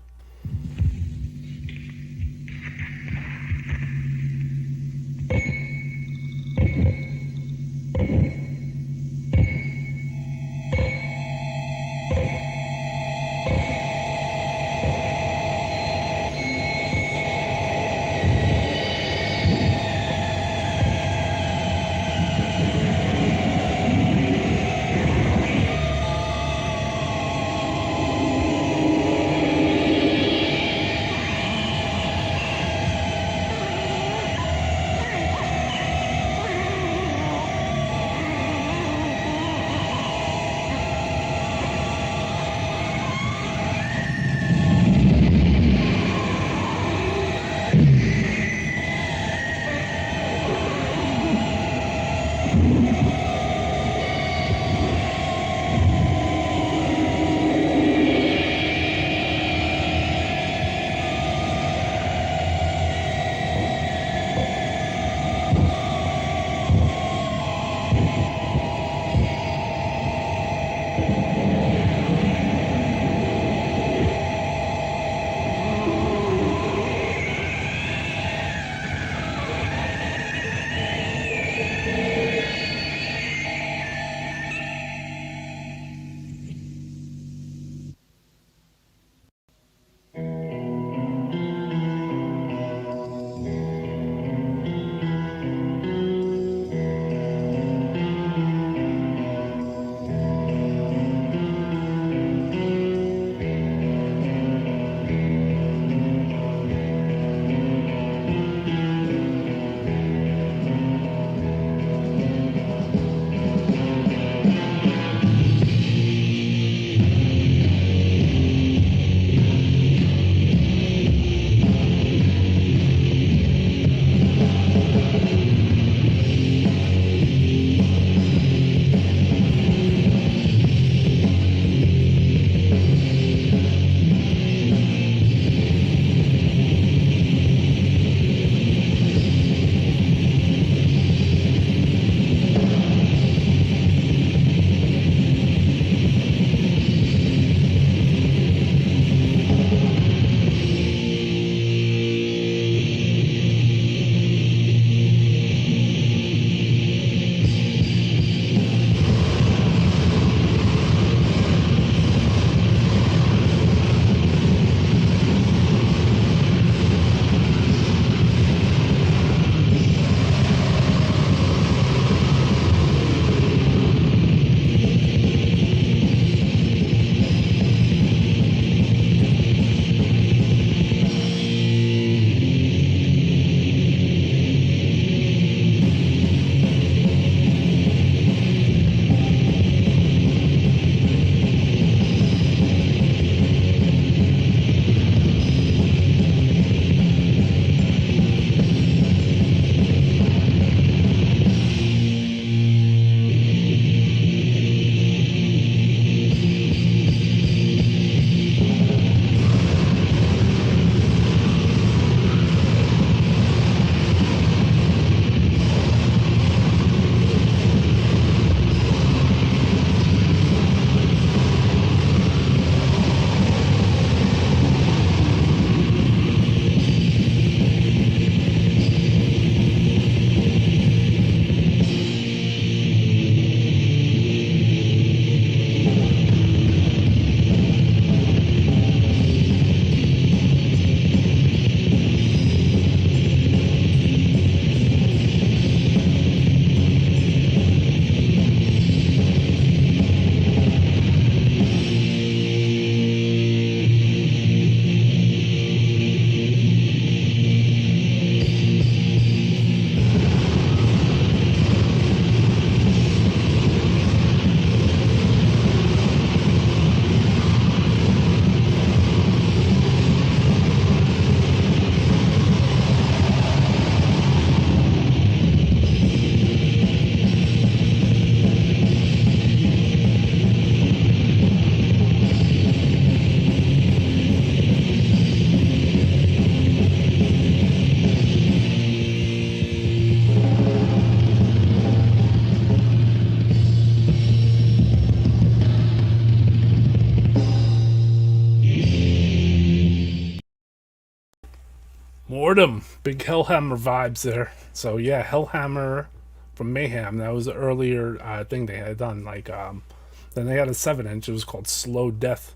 Boredom. Big Hellhammer vibes there. So yeah, Hellhammer from Mayhem. That was the earlier thing they had done. Like, then they had a 7-inch. It was called Slow Death.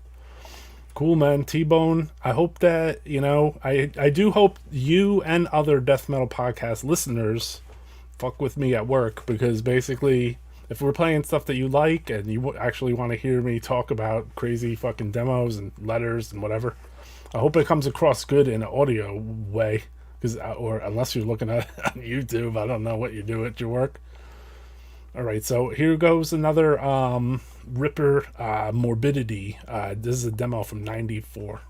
Cool, man. T-Bone. I hope that, I do hope you and other death metal podcast listeners fuck with me at work, because basically, if we're playing stuff that you like and you actually want to hear me talk about crazy fucking demos and letters and whatever, I hope it comes across good in an audio way, or unless you're looking at it on YouTube, I don't know what you do at your work. All right, so here goes another Ripper, Morbidity. This is a demo from '94.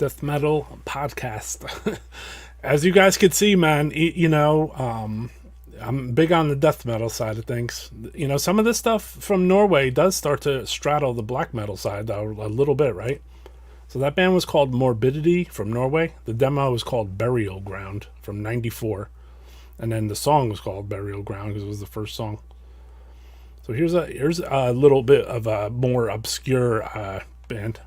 Death Metal Podcast. As you guys could see, man, I'm big on the death metal side of things. Some of this stuff from Norway does start to straddle the black metal side a little bit, right? So that band was called Morbidity from Norway. The demo was called Burial Ground from '94. And then the song was called Burial Ground because it was the first song. So here's a little bit of a more obscure band.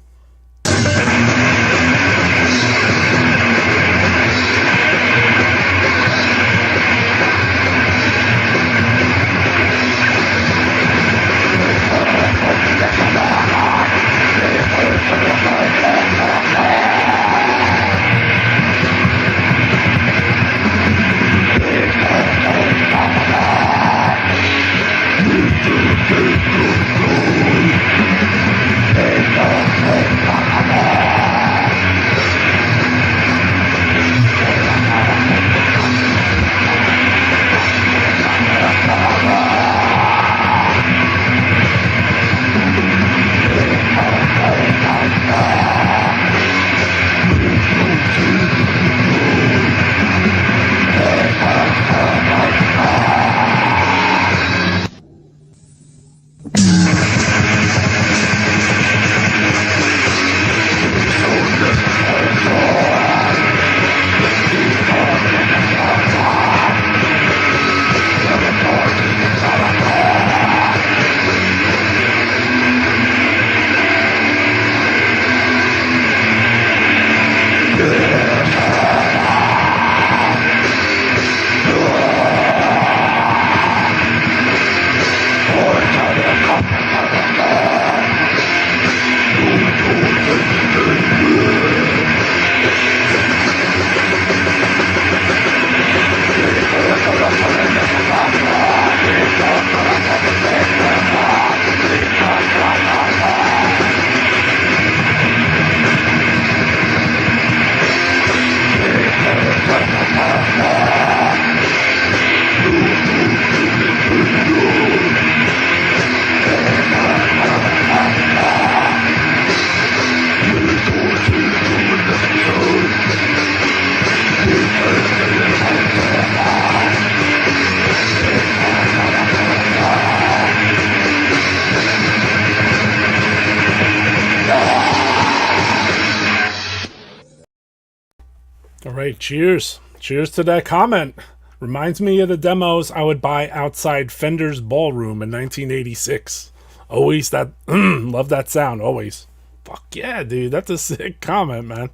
Right, cheers to that comment. Reminds me of the demos I would buy outside Fender's Ballroom in 1986. Always that love that sound, always. Fuck yeah, dude, that's a sick comment, man.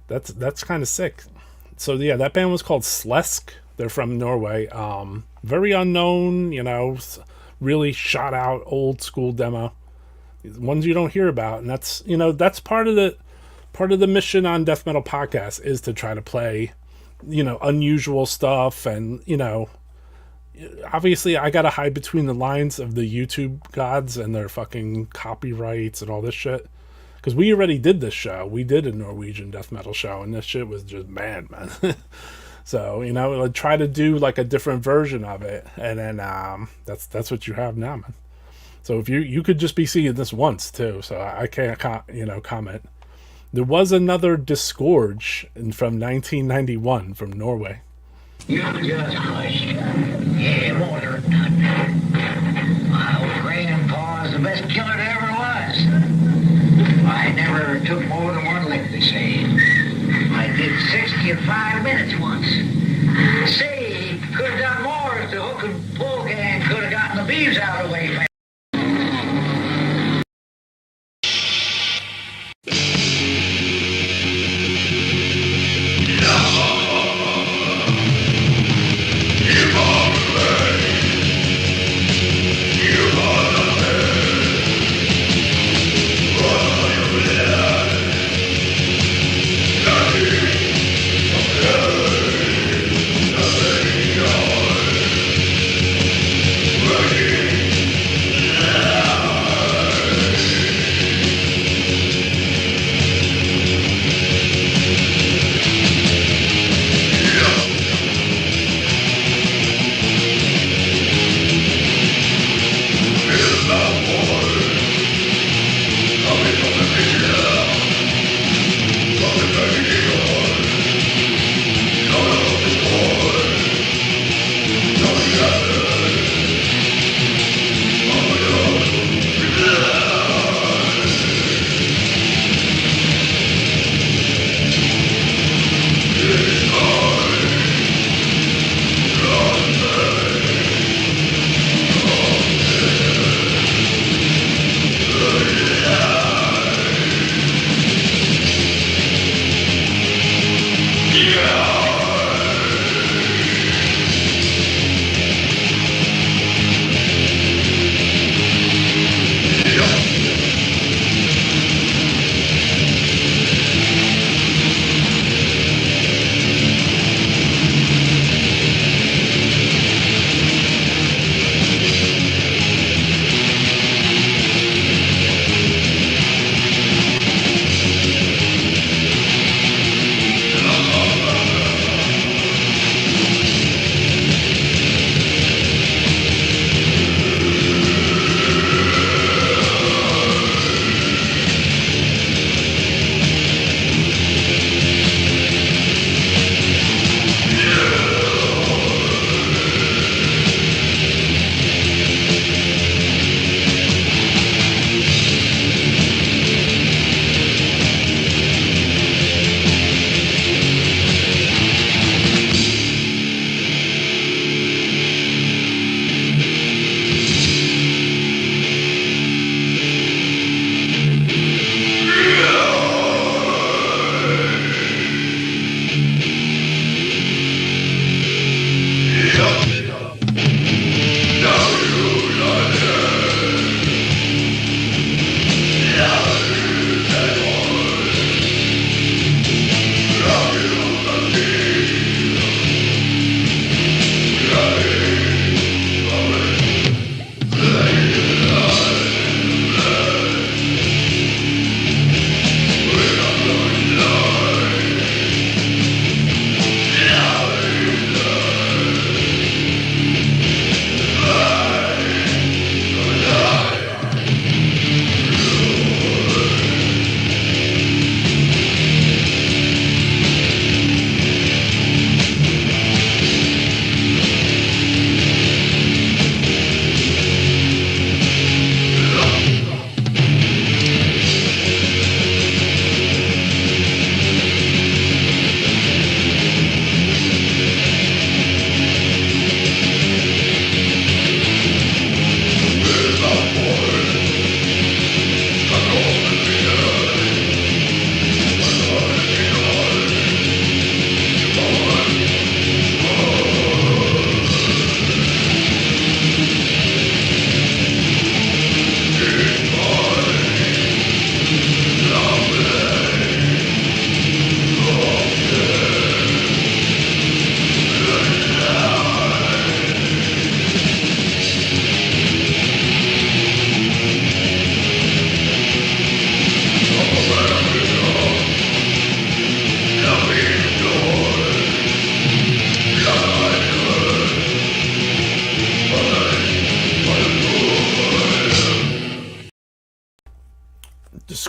That's kind of sick. So yeah, that band was called Slesk. They're from Norway. Very unknown, really shot out old school demo. Ones you don't hear about, and that's part of the mission on Death Metal Podcast is to try to play, unusual stuff. And, obviously I got to hide between the lines of the YouTube gods and their fucking copyrights and all this shit. Because we already did this show. We did a Norwegian death metal show, and this shit was just man. So, I'll try to do like a different version of it. And then that's what you have now, man. So if you could just be seeing this once too. So I can't, comment. There was another Disgorge from 1991 from Norway. You just hush. Yeah, more. My old grandpa's the best killer there ever was. I never took more than one lick, they say. I did 60 in 5 minutes once. Say, could have done more if the hook and pull gang could have gotten the beeves out of the way.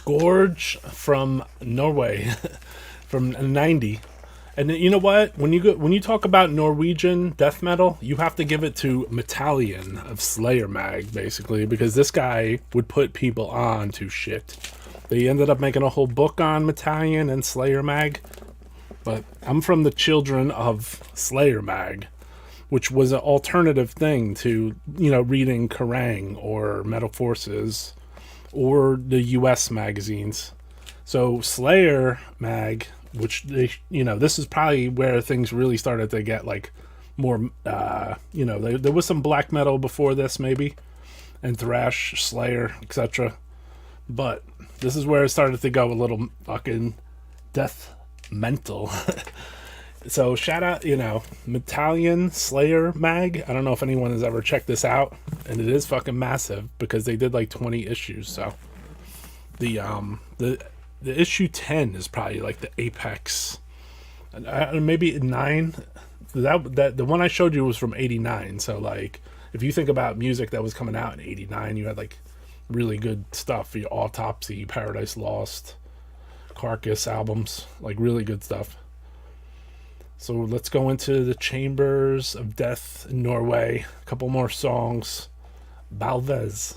Scourge from Norway from 90. And you know what? When you talk about Norwegian death metal, you have to give it to Metallion of Slayer Mag, basically, because this guy would put people on to shit. They ended up making a whole book on Metallion and Slayer Mag. But I'm from the children of Slayer Mag, which was an alternative thing to, reading Kerrang or Metal Forces or the US magazines. So Slayer Mag, which this is probably where things really started to get like more, there was some black metal before this maybe, and thrash, Slayer, etc. But this is where it started to go a little fucking death mental. So shout out, Metallion Slayer Mag. I don't know if anyone has ever checked this out, and it is fucking massive because they did like 20 issues. So the issue 10 is probably like the apex. Maybe 9. That the one I showed you was from 89. So like, if you think about music that was coming out in 89, you had like really good stuff. Your Autopsy, Paradise Lost, Carcass albums, like really good stuff. So let's go into the Chambers of Death in Norway. A couple more songs. Balvez.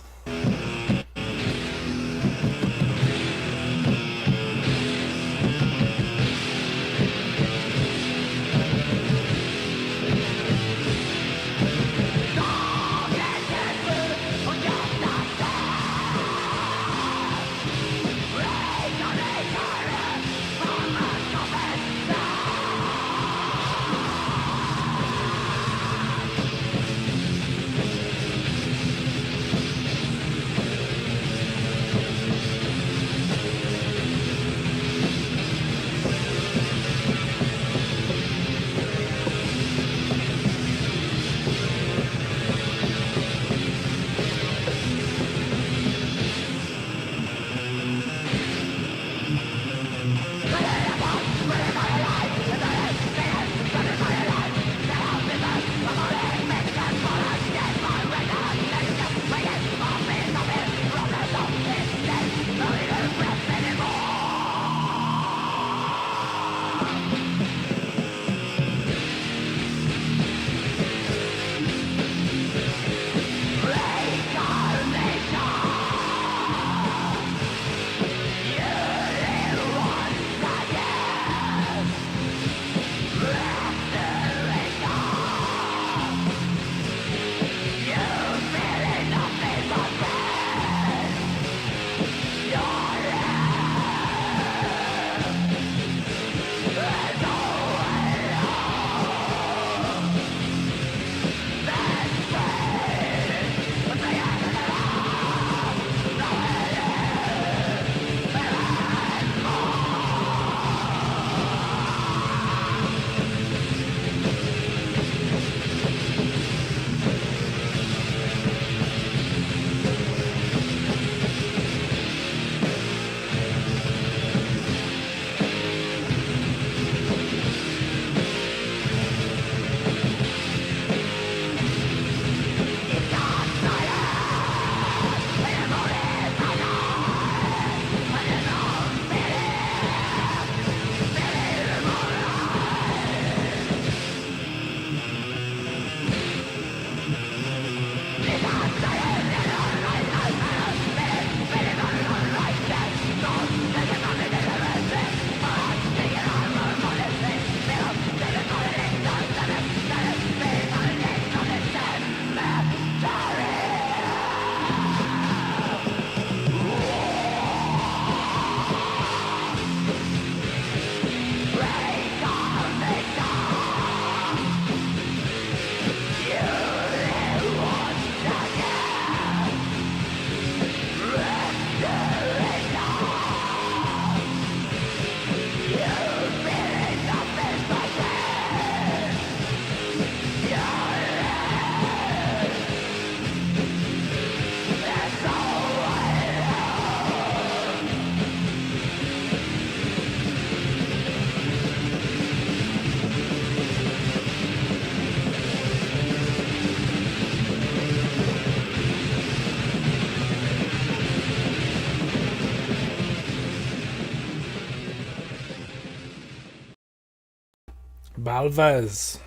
Balvez.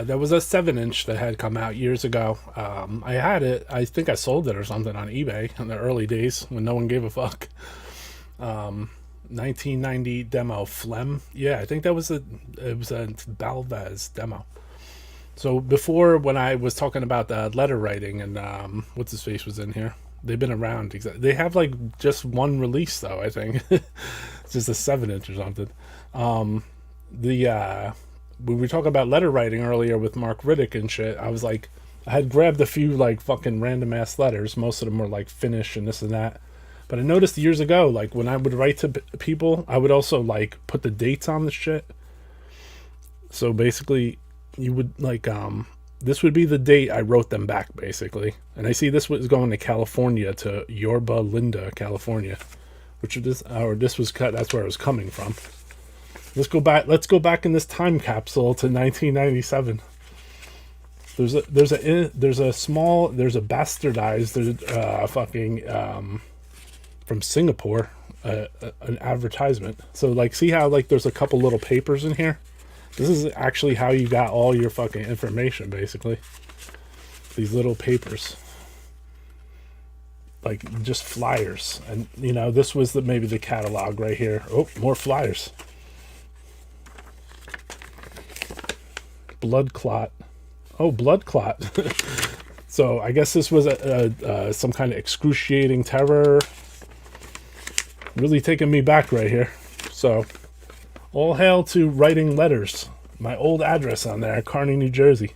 There was a 7-inch that had come out years ago. I had it. I think I sold it or something on eBay in the early days when no one gave a fuck. 1990 demo Phlegm. Yeah, I think it was a Balvez demo. So before, when I was talking about the letter writing and what's his face was in here, they've been around. They have like just one release though. I think it's just a 7-inch or something. We were talking about letter writing earlier with Mark Riddick and shit. I was like, I had grabbed a few like fucking random ass letters. Most of them were like Finnish and this and that. But I noticed years ago, like when I would write to people, I would also like put the dates on the shit. So basically, you would like this would be the date I wrote them back basically. And I see this was going to California, to Yorba Linda, California, which this was cut. That's where I was coming from. Let's go back in this time capsule to 1997. There's a bastardized from Singapore, an advertisement. So like, see how like there's a couple little papers in here? This is actually how you got all your fucking information, basically. These little papers, like just flyers, and you know this was maybe the catalog right here. Oh, more flyers. Blood clot. Oh, blood clot. So I guess this was some kind of excruciating terror. Really taking me back right here. So all hail to writing letters. My old address on there, Kearney, New Jersey.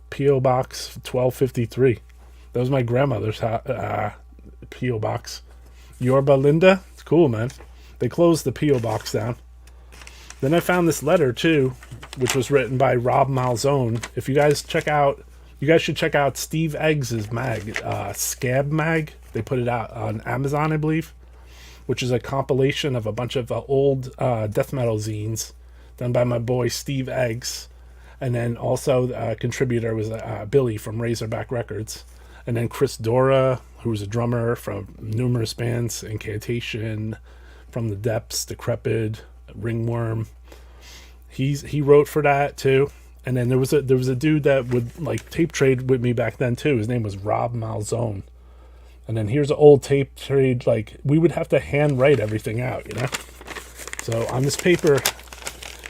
P.O. Box 1253. That was my grandmother's P.O. Box. Yorba Linda. It's cool, man. They closed the P.O. Box down. Then I found this letter too, which was written by Rob Malzone. If you guys should check out Steve Eggs' mag, Scab Mag. They put it out on Amazon, I believe, which is a compilation of a bunch of old death metal zines done by my boy Steve Eggs. And then also a contributor was Billy from Razorback Records. And then Chris Dora, who was a drummer from numerous bands, Incantation, From the Depths, Decrepit, Ringworm. He wrote for that too. And then there was a dude that would like tape trade with me back then too. His name was Rob Malzone. And then here's an old tape trade. Like we would have to hand write everything out, you know. So on this paper,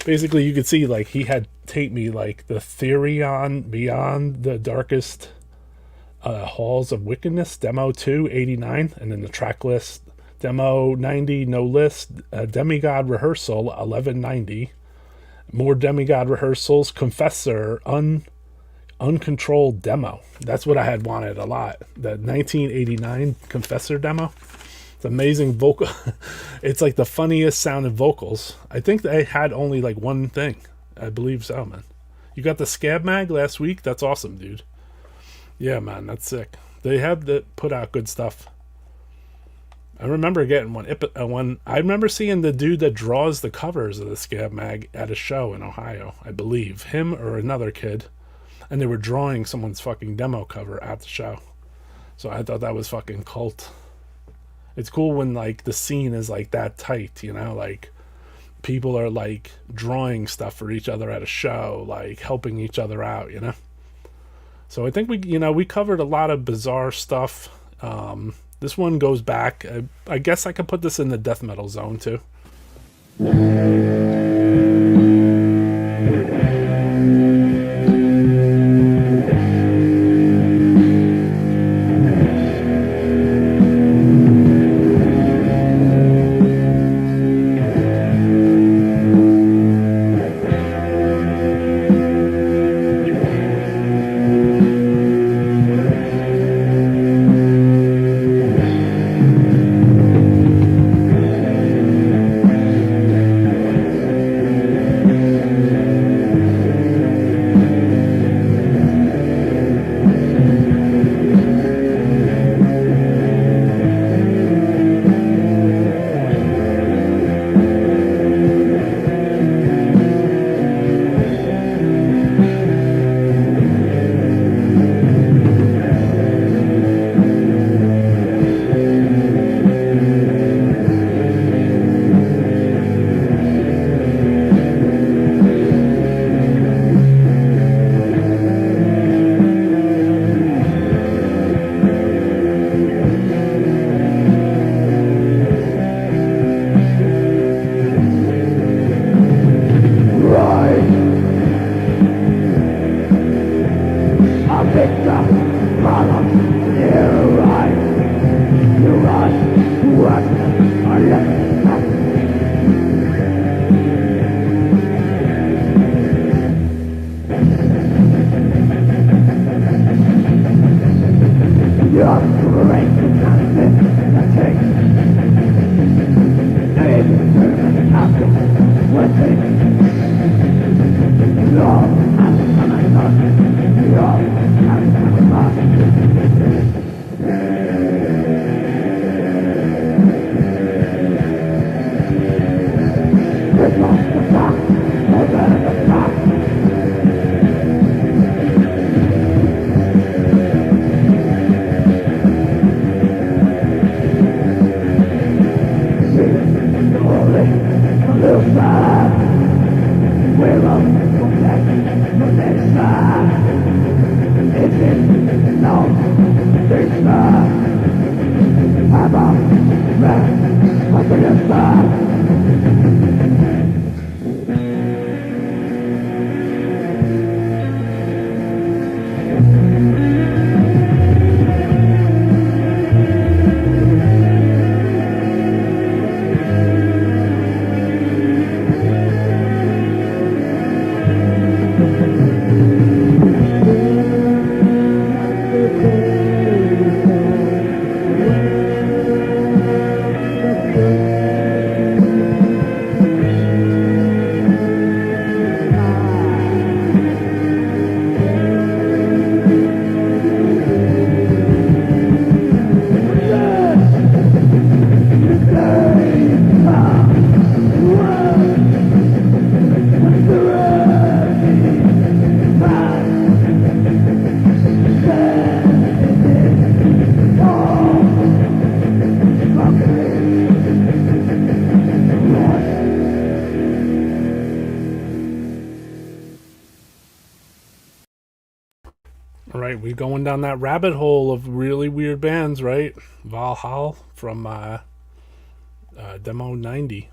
basically you could see like he had taped me like the Therion Beyond the Darkest Halls of Wickedness, Demo 2, 89, and then the track list, Demo 90, no list, Demigod Rehearsal, 1190, more Demigod Rehearsals, Confessor, Uncontrolled Demo. That's what I had wanted a lot. The 1989 Confessor demo. It's amazing vocal. It's like the funniest sounding vocals. I think they had only like one thing. I believe so, man. You got the Scab Mag last week? That's awesome, dude. Yeah, man, that's sick. They have put out good stuff. I remember getting one. I remember seeing the dude that draws the covers of the Scab Mag at a show in Ohio, I believe. Him or another kid. And they were drawing someone's fucking demo cover at the show. So I thought that was fucking cult. It's cool when like the scene is like that tight, you know, like people are like drawing stuff for each other at a show, like helping each other out, you know. So I think we covered a lot of bizarre stuff. This one goes back. I guess I could put this in the death metal zone too. Right, we're going down that rabbit hole of really weird bands, right? Valhalla from Demo 90.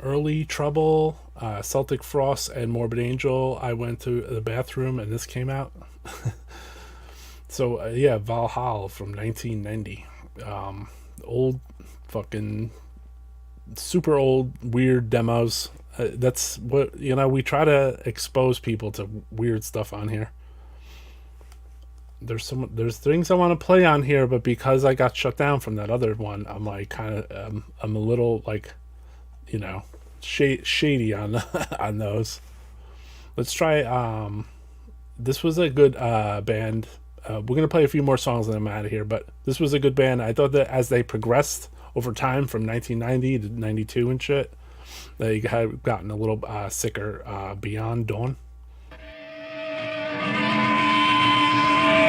Early Trouble, Celtic Frost, and Morbid Angel. I went to the bathroom and this came out. So, yeah, Valhalla from 1990. Old fucking super old weird demos. That's what, you know, we try to expose people to weird stuff on here. There's things I want to play on here, but because I got shut down from that other one, I'm like kind of I'm a little like, you know, shady on on those. Let's try this was a good band. We're gonna play a few more songs and I'm out of here, but this was a good band. I thought that as they progressed over time from 1990 to 92 and shit, they had gotten a little sicker. Beyond Dawn. Hey!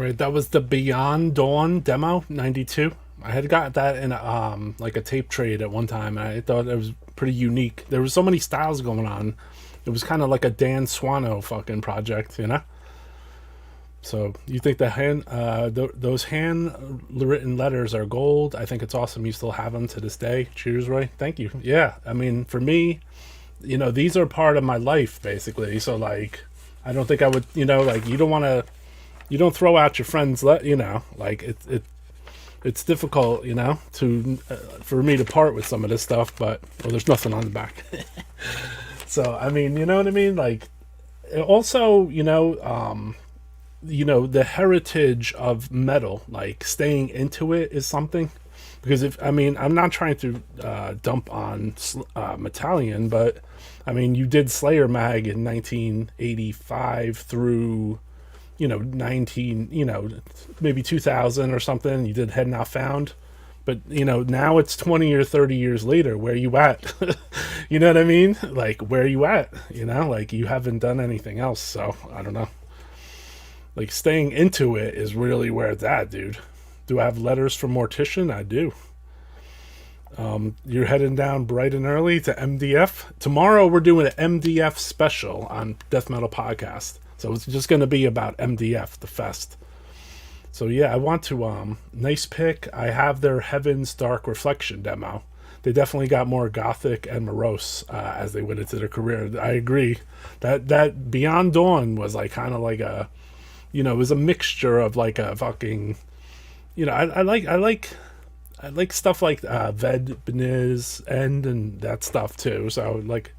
Right, that was the Beyond Dawn demo, 92. I had got that in like a tape trade at one time, and I thought it was pretty unique. There was so many styles going on. It was kind of like a Dan Swano fucking project, you know? So you think the those handwritten letters are gold? I think it's awesome you still have them to this day. Cheers, Roy. Thank you. Yeah, I mean, for me, you know, these are part of my life, basically. So, like, I don't think I would, you know, like, you don't throw out your friends, you know, like, it's difficult, you know, to for me to part with some of this stuff, but, well, there's nothing on the back. So, I mean, you know what I mean? Like, also, the heritage of metal, like staying into it is something. Because I'm not trying to dump on Metallian, but I mean, you did Slayer Mag in 1985 through, maybe 2000 or something. You did Head Not Found, but now it's 20 or 30 years later. Where you at? You know what I mean? Like, where are you at? Like, you haven't done anything else, so I don't know. Like, staying into it is really where it's at, dude. Do I have letters from Mortician? I do. You're heading down bright and early to MDF. Tomorrow we're doing an MDF special on Death Metal Podcast. So it's just going to be about MDF, the fest. So yeah, I want to, nice pick. I have their Heaven's Dark Reflection demo. They definitely got more gothic and morose as they went into their career. I agree. That Beyond Dawn was like kind of like a, it was a mixture of like a fucking, I like stuff like Ved Beniz End and that stuff too. So like a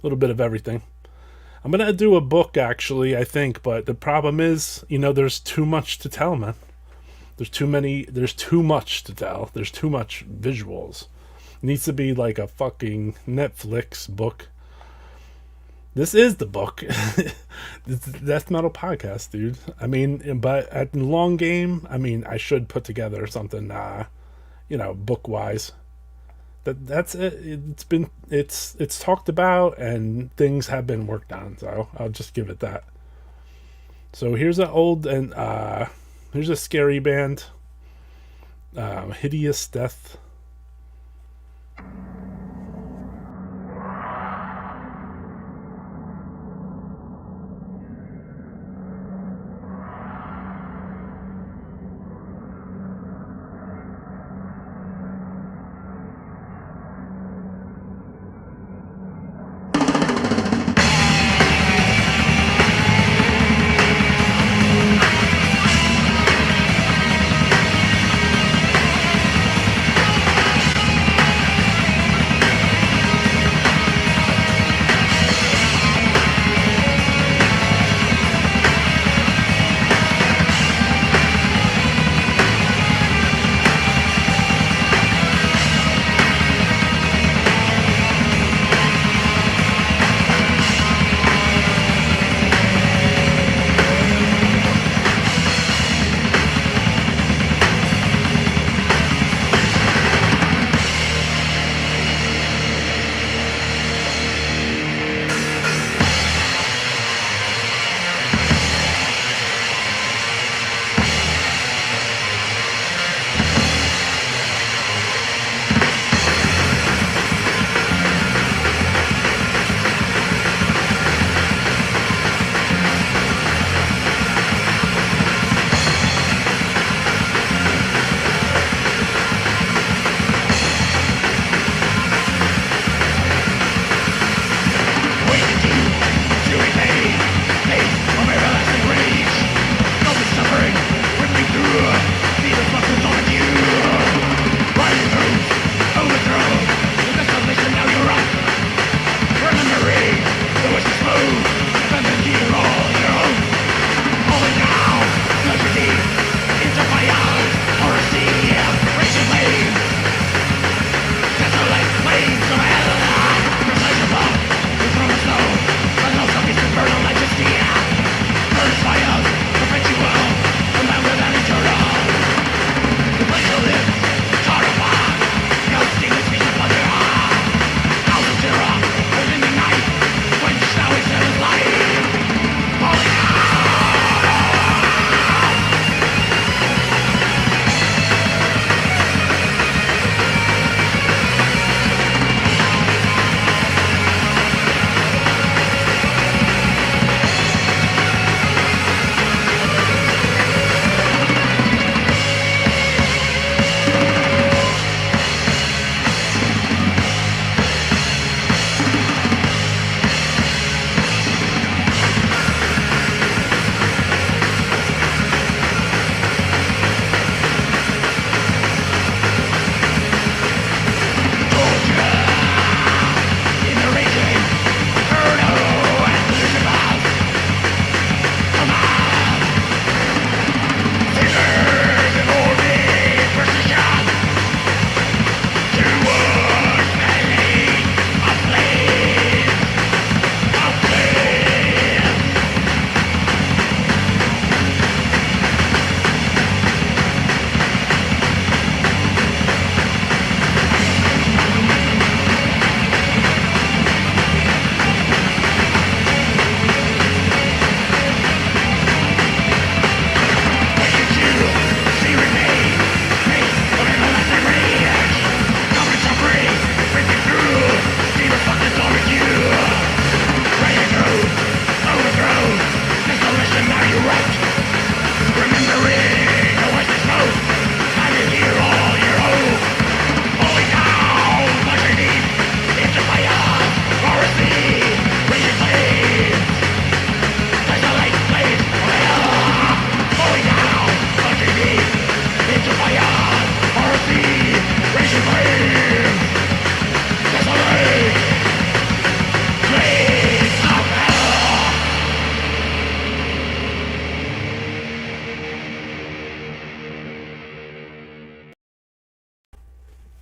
little bit of everything. I'm gonna do a book actually, I think, but the problem is, there's too much to tell, man. There's too much to tell. There's too much visuals. It needs to be like a fucking Netflix book. This is the book. It's the Death Metal Podcast, dude. I mean, but at the long game, I mean, I should put together something, book wise. That's it. It's talked about and things have been worked on. So I'll just give it that. So here's here's a scary band, Hideous Death.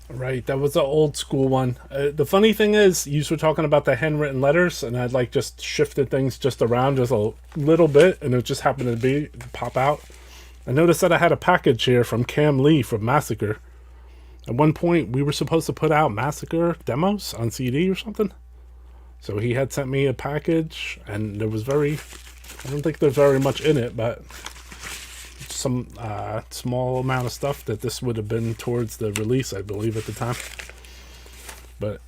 Right, that was the old school one. The funny thing is, you were talking about the handwritten letters, and I'd like just shifted things just around just a little bit, and it just happened to be pop out. I noticed that I had a package here from Cam Lee from Massacre. At one point, we were supposed to put out Massacre demos on CD or something. So he had sent me a package, and there was I don't think there's very much in it, but some small amount of stuff that this would have been towards the release, I believe, at the time. But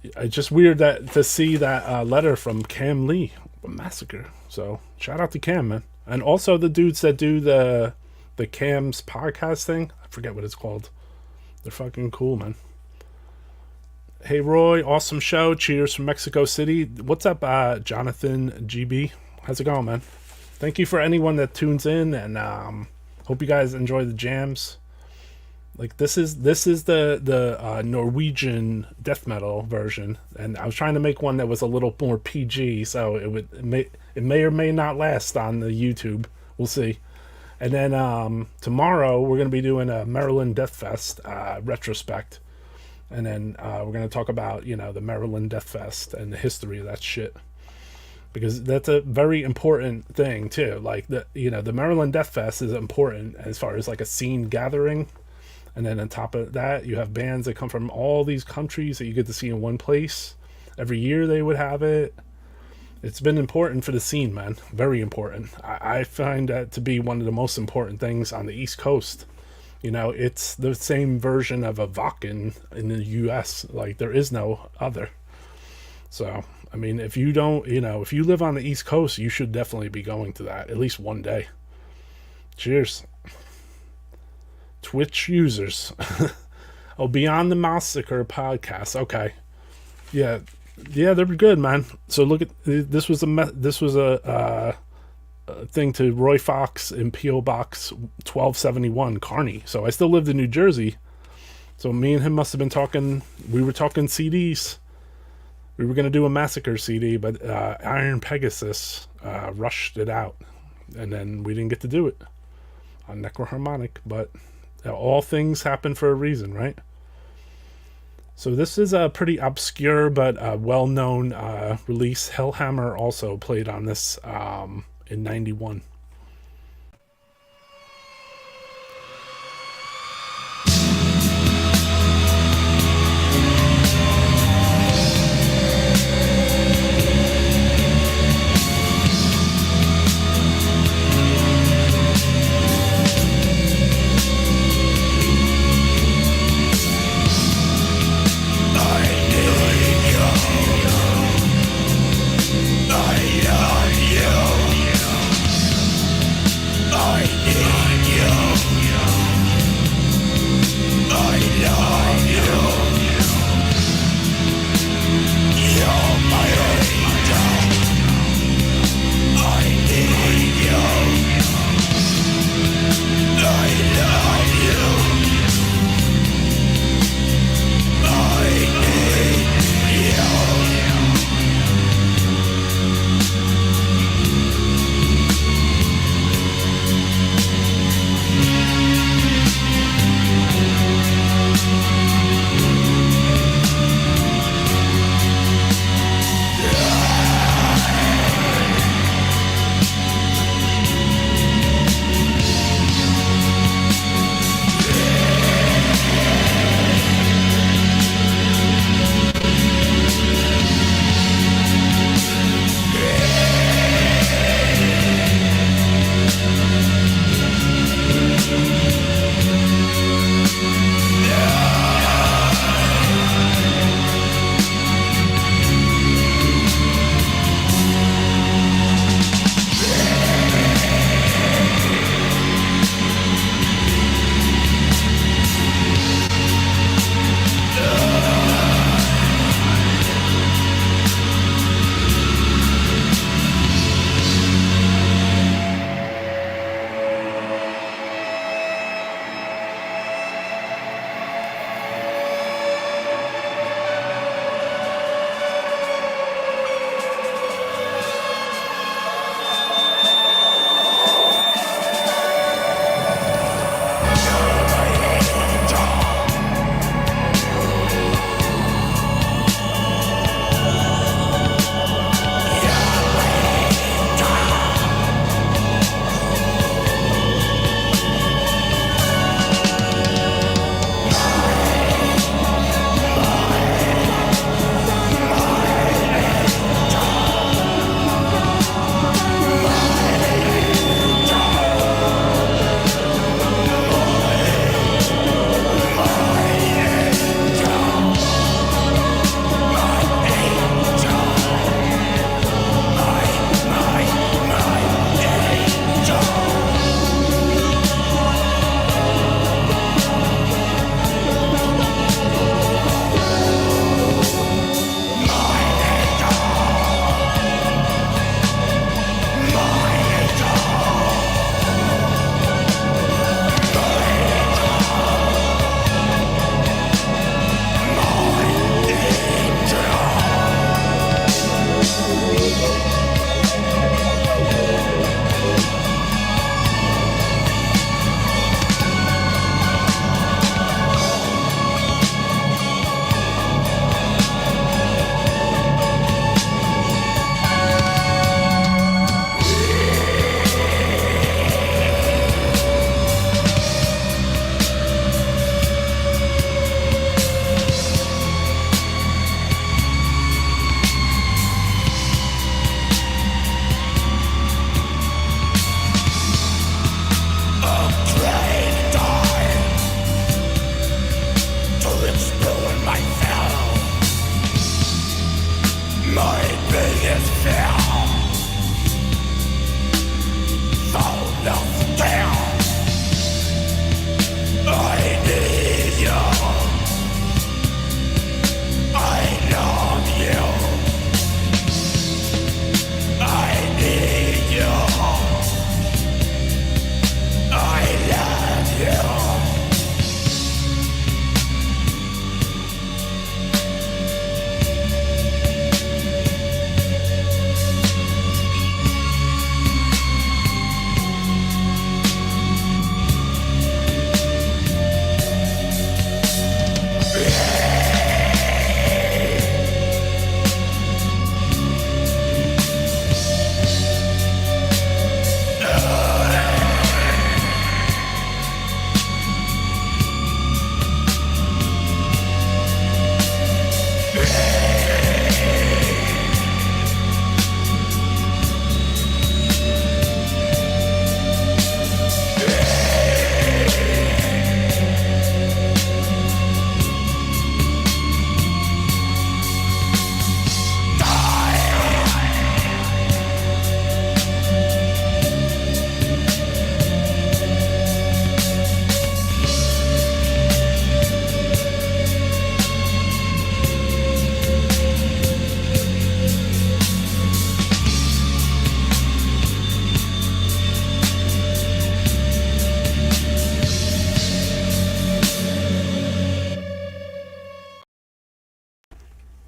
it's just weird that to see that letter from Cam Lee from Massacre. So shout out to Cam, man. And also the dudes that do the Cam's podcast thing. I forget what it's called. They're fucking cool, man. Hey Roy, awesome show. Cheers from Mexico City. What's up, Jonathan GB? How's it going, man? Thank you for anyone that tunes in, and hope you guys enjoy the jams. Like this is the Norwegian death metal version, and I was trying to make one that was a little more PG, so it may or may not last on the YouTube. We'll see. And then tomorrow we're going to be doing a Maryland Deathfest retrospect, and then we're going to talk about the Maryland Deathfest and the history of that shit. Because that's a very important thing too. Like the Maryland Death Fest is important as far as like a scene gathering, and then on top of that, you have bands that come from all these countries that you get to see in one place. Every year they would have it. It's been important for the scene, man. Very important. I find that to be one of the most important things on the East Coast. It's the same version of a Wacken in the U.S. Like there is no other. So. I mean, if you don't, if you live on the East Coast, you should definitely be going to that at least one day. Cheers. Twitch users. Oh, Beyond the Massacre podcast. Okay. Yeah, they're good, man. So look at this was a thing to Roy Fox in P.O. Box 1271, Kearney. So I still lived in New Jersey. So me and him must have been talking. We were talking CDs. We were going to do a Massacre CD, but Iron Pegasus rushed it out. And then we didn't get to do it on Necroharmonic. But all things happen for a reason, right? So this is a pretty obscure but well-known release. Hellhammer also played on this in 91.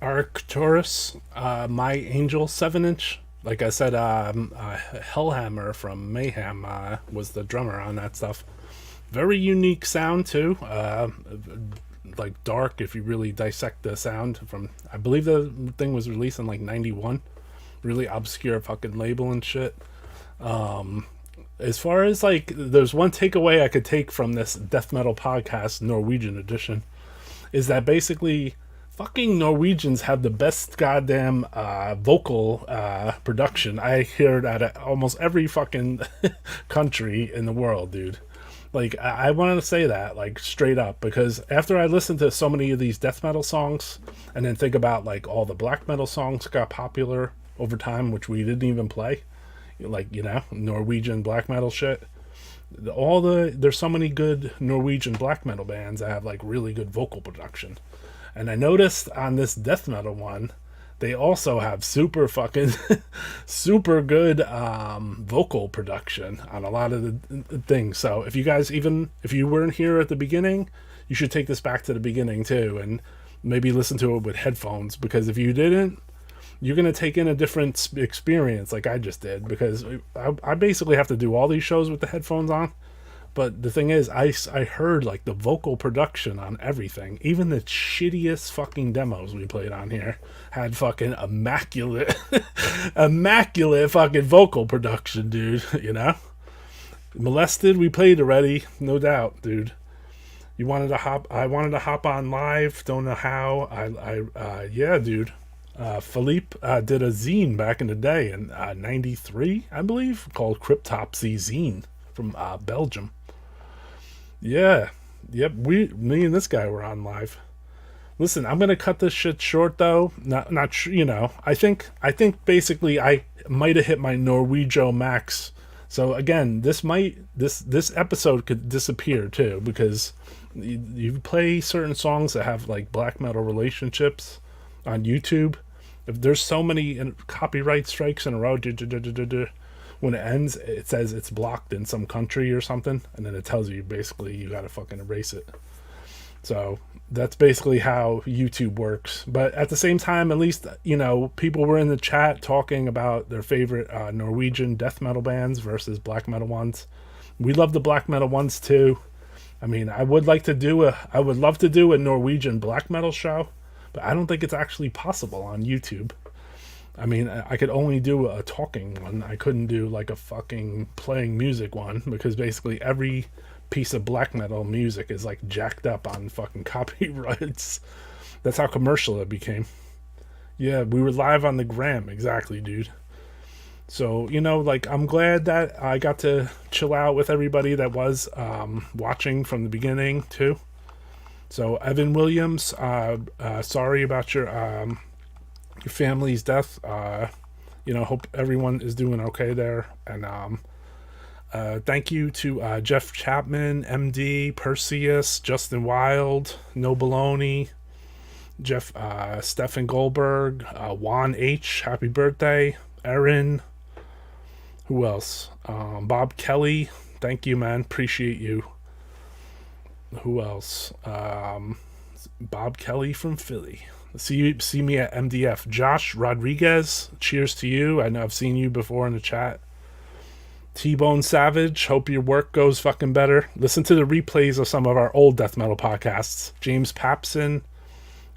Arcturus, My Angel 7-inch. Like I said, Hellhammer from Mayhem was the drummer on that stuff. Very unique sound too. Like dark if you really dissect the sound from. I believe the thing was released in like '91. Really obscure fucking label and shit. As far as like, there's one takeaway I could take from this death metal podcast Norwegian edition, is that basically fucking Norwegians have the best goddamn vocal production. I hear that at almost every fucking country in the world, dude. Like, I wanted to say that, like, straight up, because after I listened to so many of these death metal songs, and then think about, like, all the black metal songs got popular over time, which we didn't even play, like, you know, Norwegian black metal shit. There's so many good Norwegian black metal bands that have, like, really good vocal production. And I noticed on this death metal one, they also have super fucking super good vocal production on a lot of the things. So if you guys, even if you weren't here at the beginning, you should take this back to the beginning too, and maybe listen to it with headphones, because if you didn't, you're going to take in a different experience like I just did, because I basically have to do all these shows with the headphones on. But the thing is, I heard like the vocal production on everything. Even the shittiest fucking demos we played on here had fucking immaculate, immaculate fucking vocal production, dude. You know? Molested, we played already, no doubt, dude. I wanted to hop on live, don't know how. Yeah, dude. Philippe did a zine back in the day in 93, I believe, called Cryptopsy Zine from Belgium. Yeah. Yep, me and this guy were on live. Listen, I'm gonna cut this shit short though. Not you know. I think basically I might have hit my Norwegian max. So again, this episode could disappear too, because you play certain songs that have like black metal relationships on YouTube. If there's so many copyright strikes in a row, when it ends, it says it's blocked in some country or something, and then it tells you basically you gotta fucking erase it. So that's basically how YouTube works. But at the same time, at least, you know, people were in the chat talking about their favorite Norwegian death metal bands versus black metal ones. We love the black metal ones too. I mean, I would love to do a Norwegian black metal show, but I don't think it's actually possible on YouTube. I mean, I could only do a talking one. I couldn't do like a fucking playing music one, because basically every piece of black metal music is like jacked up on fucking copyrights. That's how commercial it became. Yeah, we were live on the gram, exactly, dude. So, you know, like, I'm glad that I got to chill out with everybody that was watching from the beginning too. So Evan Williams, sorry about your family's death. You know, hope everyone is doing okay there. And thank you to Jeff Chapman, MD, Perseus, Justin Wild, No Baloney, Stefan Goldberg, Juan H, happy birthday, Erin, who else? Bob Kelly, thank you, man, appreciate you. Who else? Bob Kelly from Philly. See me at MDF. Josh Rodriguez, cheers to you. I know I've seen you before in the chat. T-Bone Savage, hope your work goes fucking better. Listen to the replays of some of our old death metal podcasts. James Papson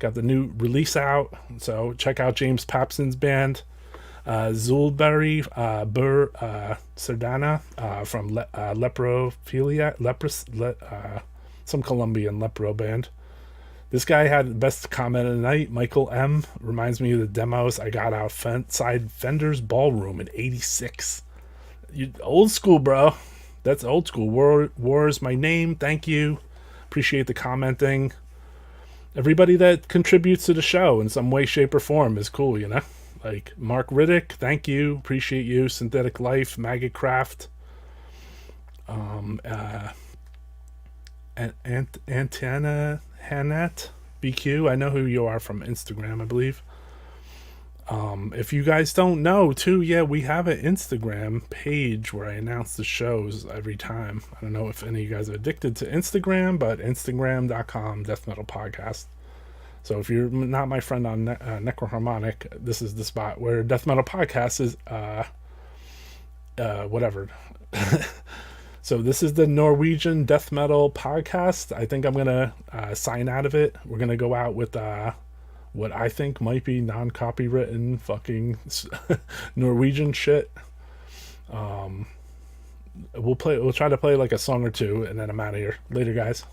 got the new release out, so check out James Papson's band. Zulberry Sardana from Leprophilia, some Colombian lepro band. This guy had the best comment of the night. Michael M. reminds me of the demos I got outside Fender's Ballroom in '86. Old school, bro. That's old school. War is my name. Thank you. Appreciate the commenting. Everybody that contributes to the show in some way, shape, or form is cool, you know? Like Mark Riddick, thank you. Appreciate you. Synthetic Life, Maggot Craft. Antenna Hannett, BQ. I know who you are from Instagram, I believe. If you guys don't know, too, yeah, we have an Instagram page where I announce the shows every time. I don't know if any of you guys are addicted to Instagram, but Instagram.com, Death Metal Podcast. So if you're not my friend on Necroharmonic, this is the spot where Death Metal Podcast is whatever. So this is the Norwegian Death Metal Podcast. I think I'm gonna sign out of it. We're gonna go out with what I think might be non-copywritten fucking Norwegian shit. We'll try to play like a song or two, and then I'm out of here. Later, guys.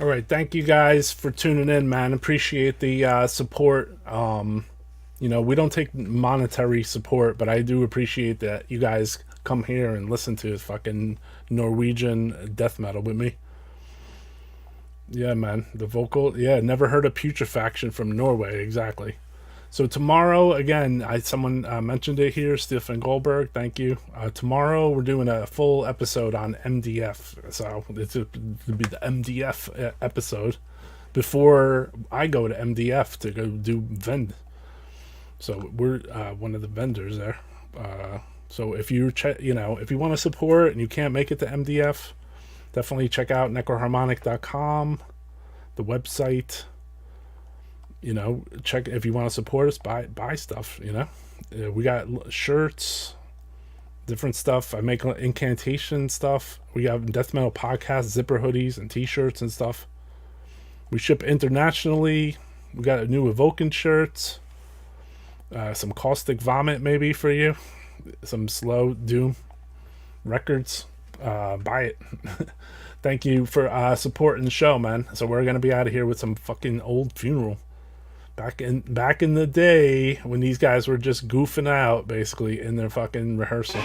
All right, thank you guys for tuning in, man. Appreciate the support. We don't take monetary support, but I do appreciate that you guys come here and listen to fucking Norwegian death metal with me. Yeah, man, the vocal. Yeah, never heard of Putrefaction from Norway. Exactly. So tomorrow, again, someone mentioned it here, Stefan Goldberg. Thank you. Tomorrow we're doing a full episode on MDF. So it's to be the MDF episode before I go to MDF to go do Vend. So we're one of the vendors there. So if you if you want to support and you can't make it to MDF, definitely check out necroharmonic.com, the website. Check if you want to support us, buy stuff. We got shirts, different stuff. I make incantation stuff. We have Death Metal Podcast zipper hoodies and t-shirts and stuff. We ship internationally. We got new Evoken shirts. Some Caustic Vomit maybe for you. Some Slow Doom records. Buy it. Thank you for supporting the show, man. So we're gonna be out of here with some fucking old Funeral. Back in the day when these guys were just goofing out basically in their fucking rehearsal.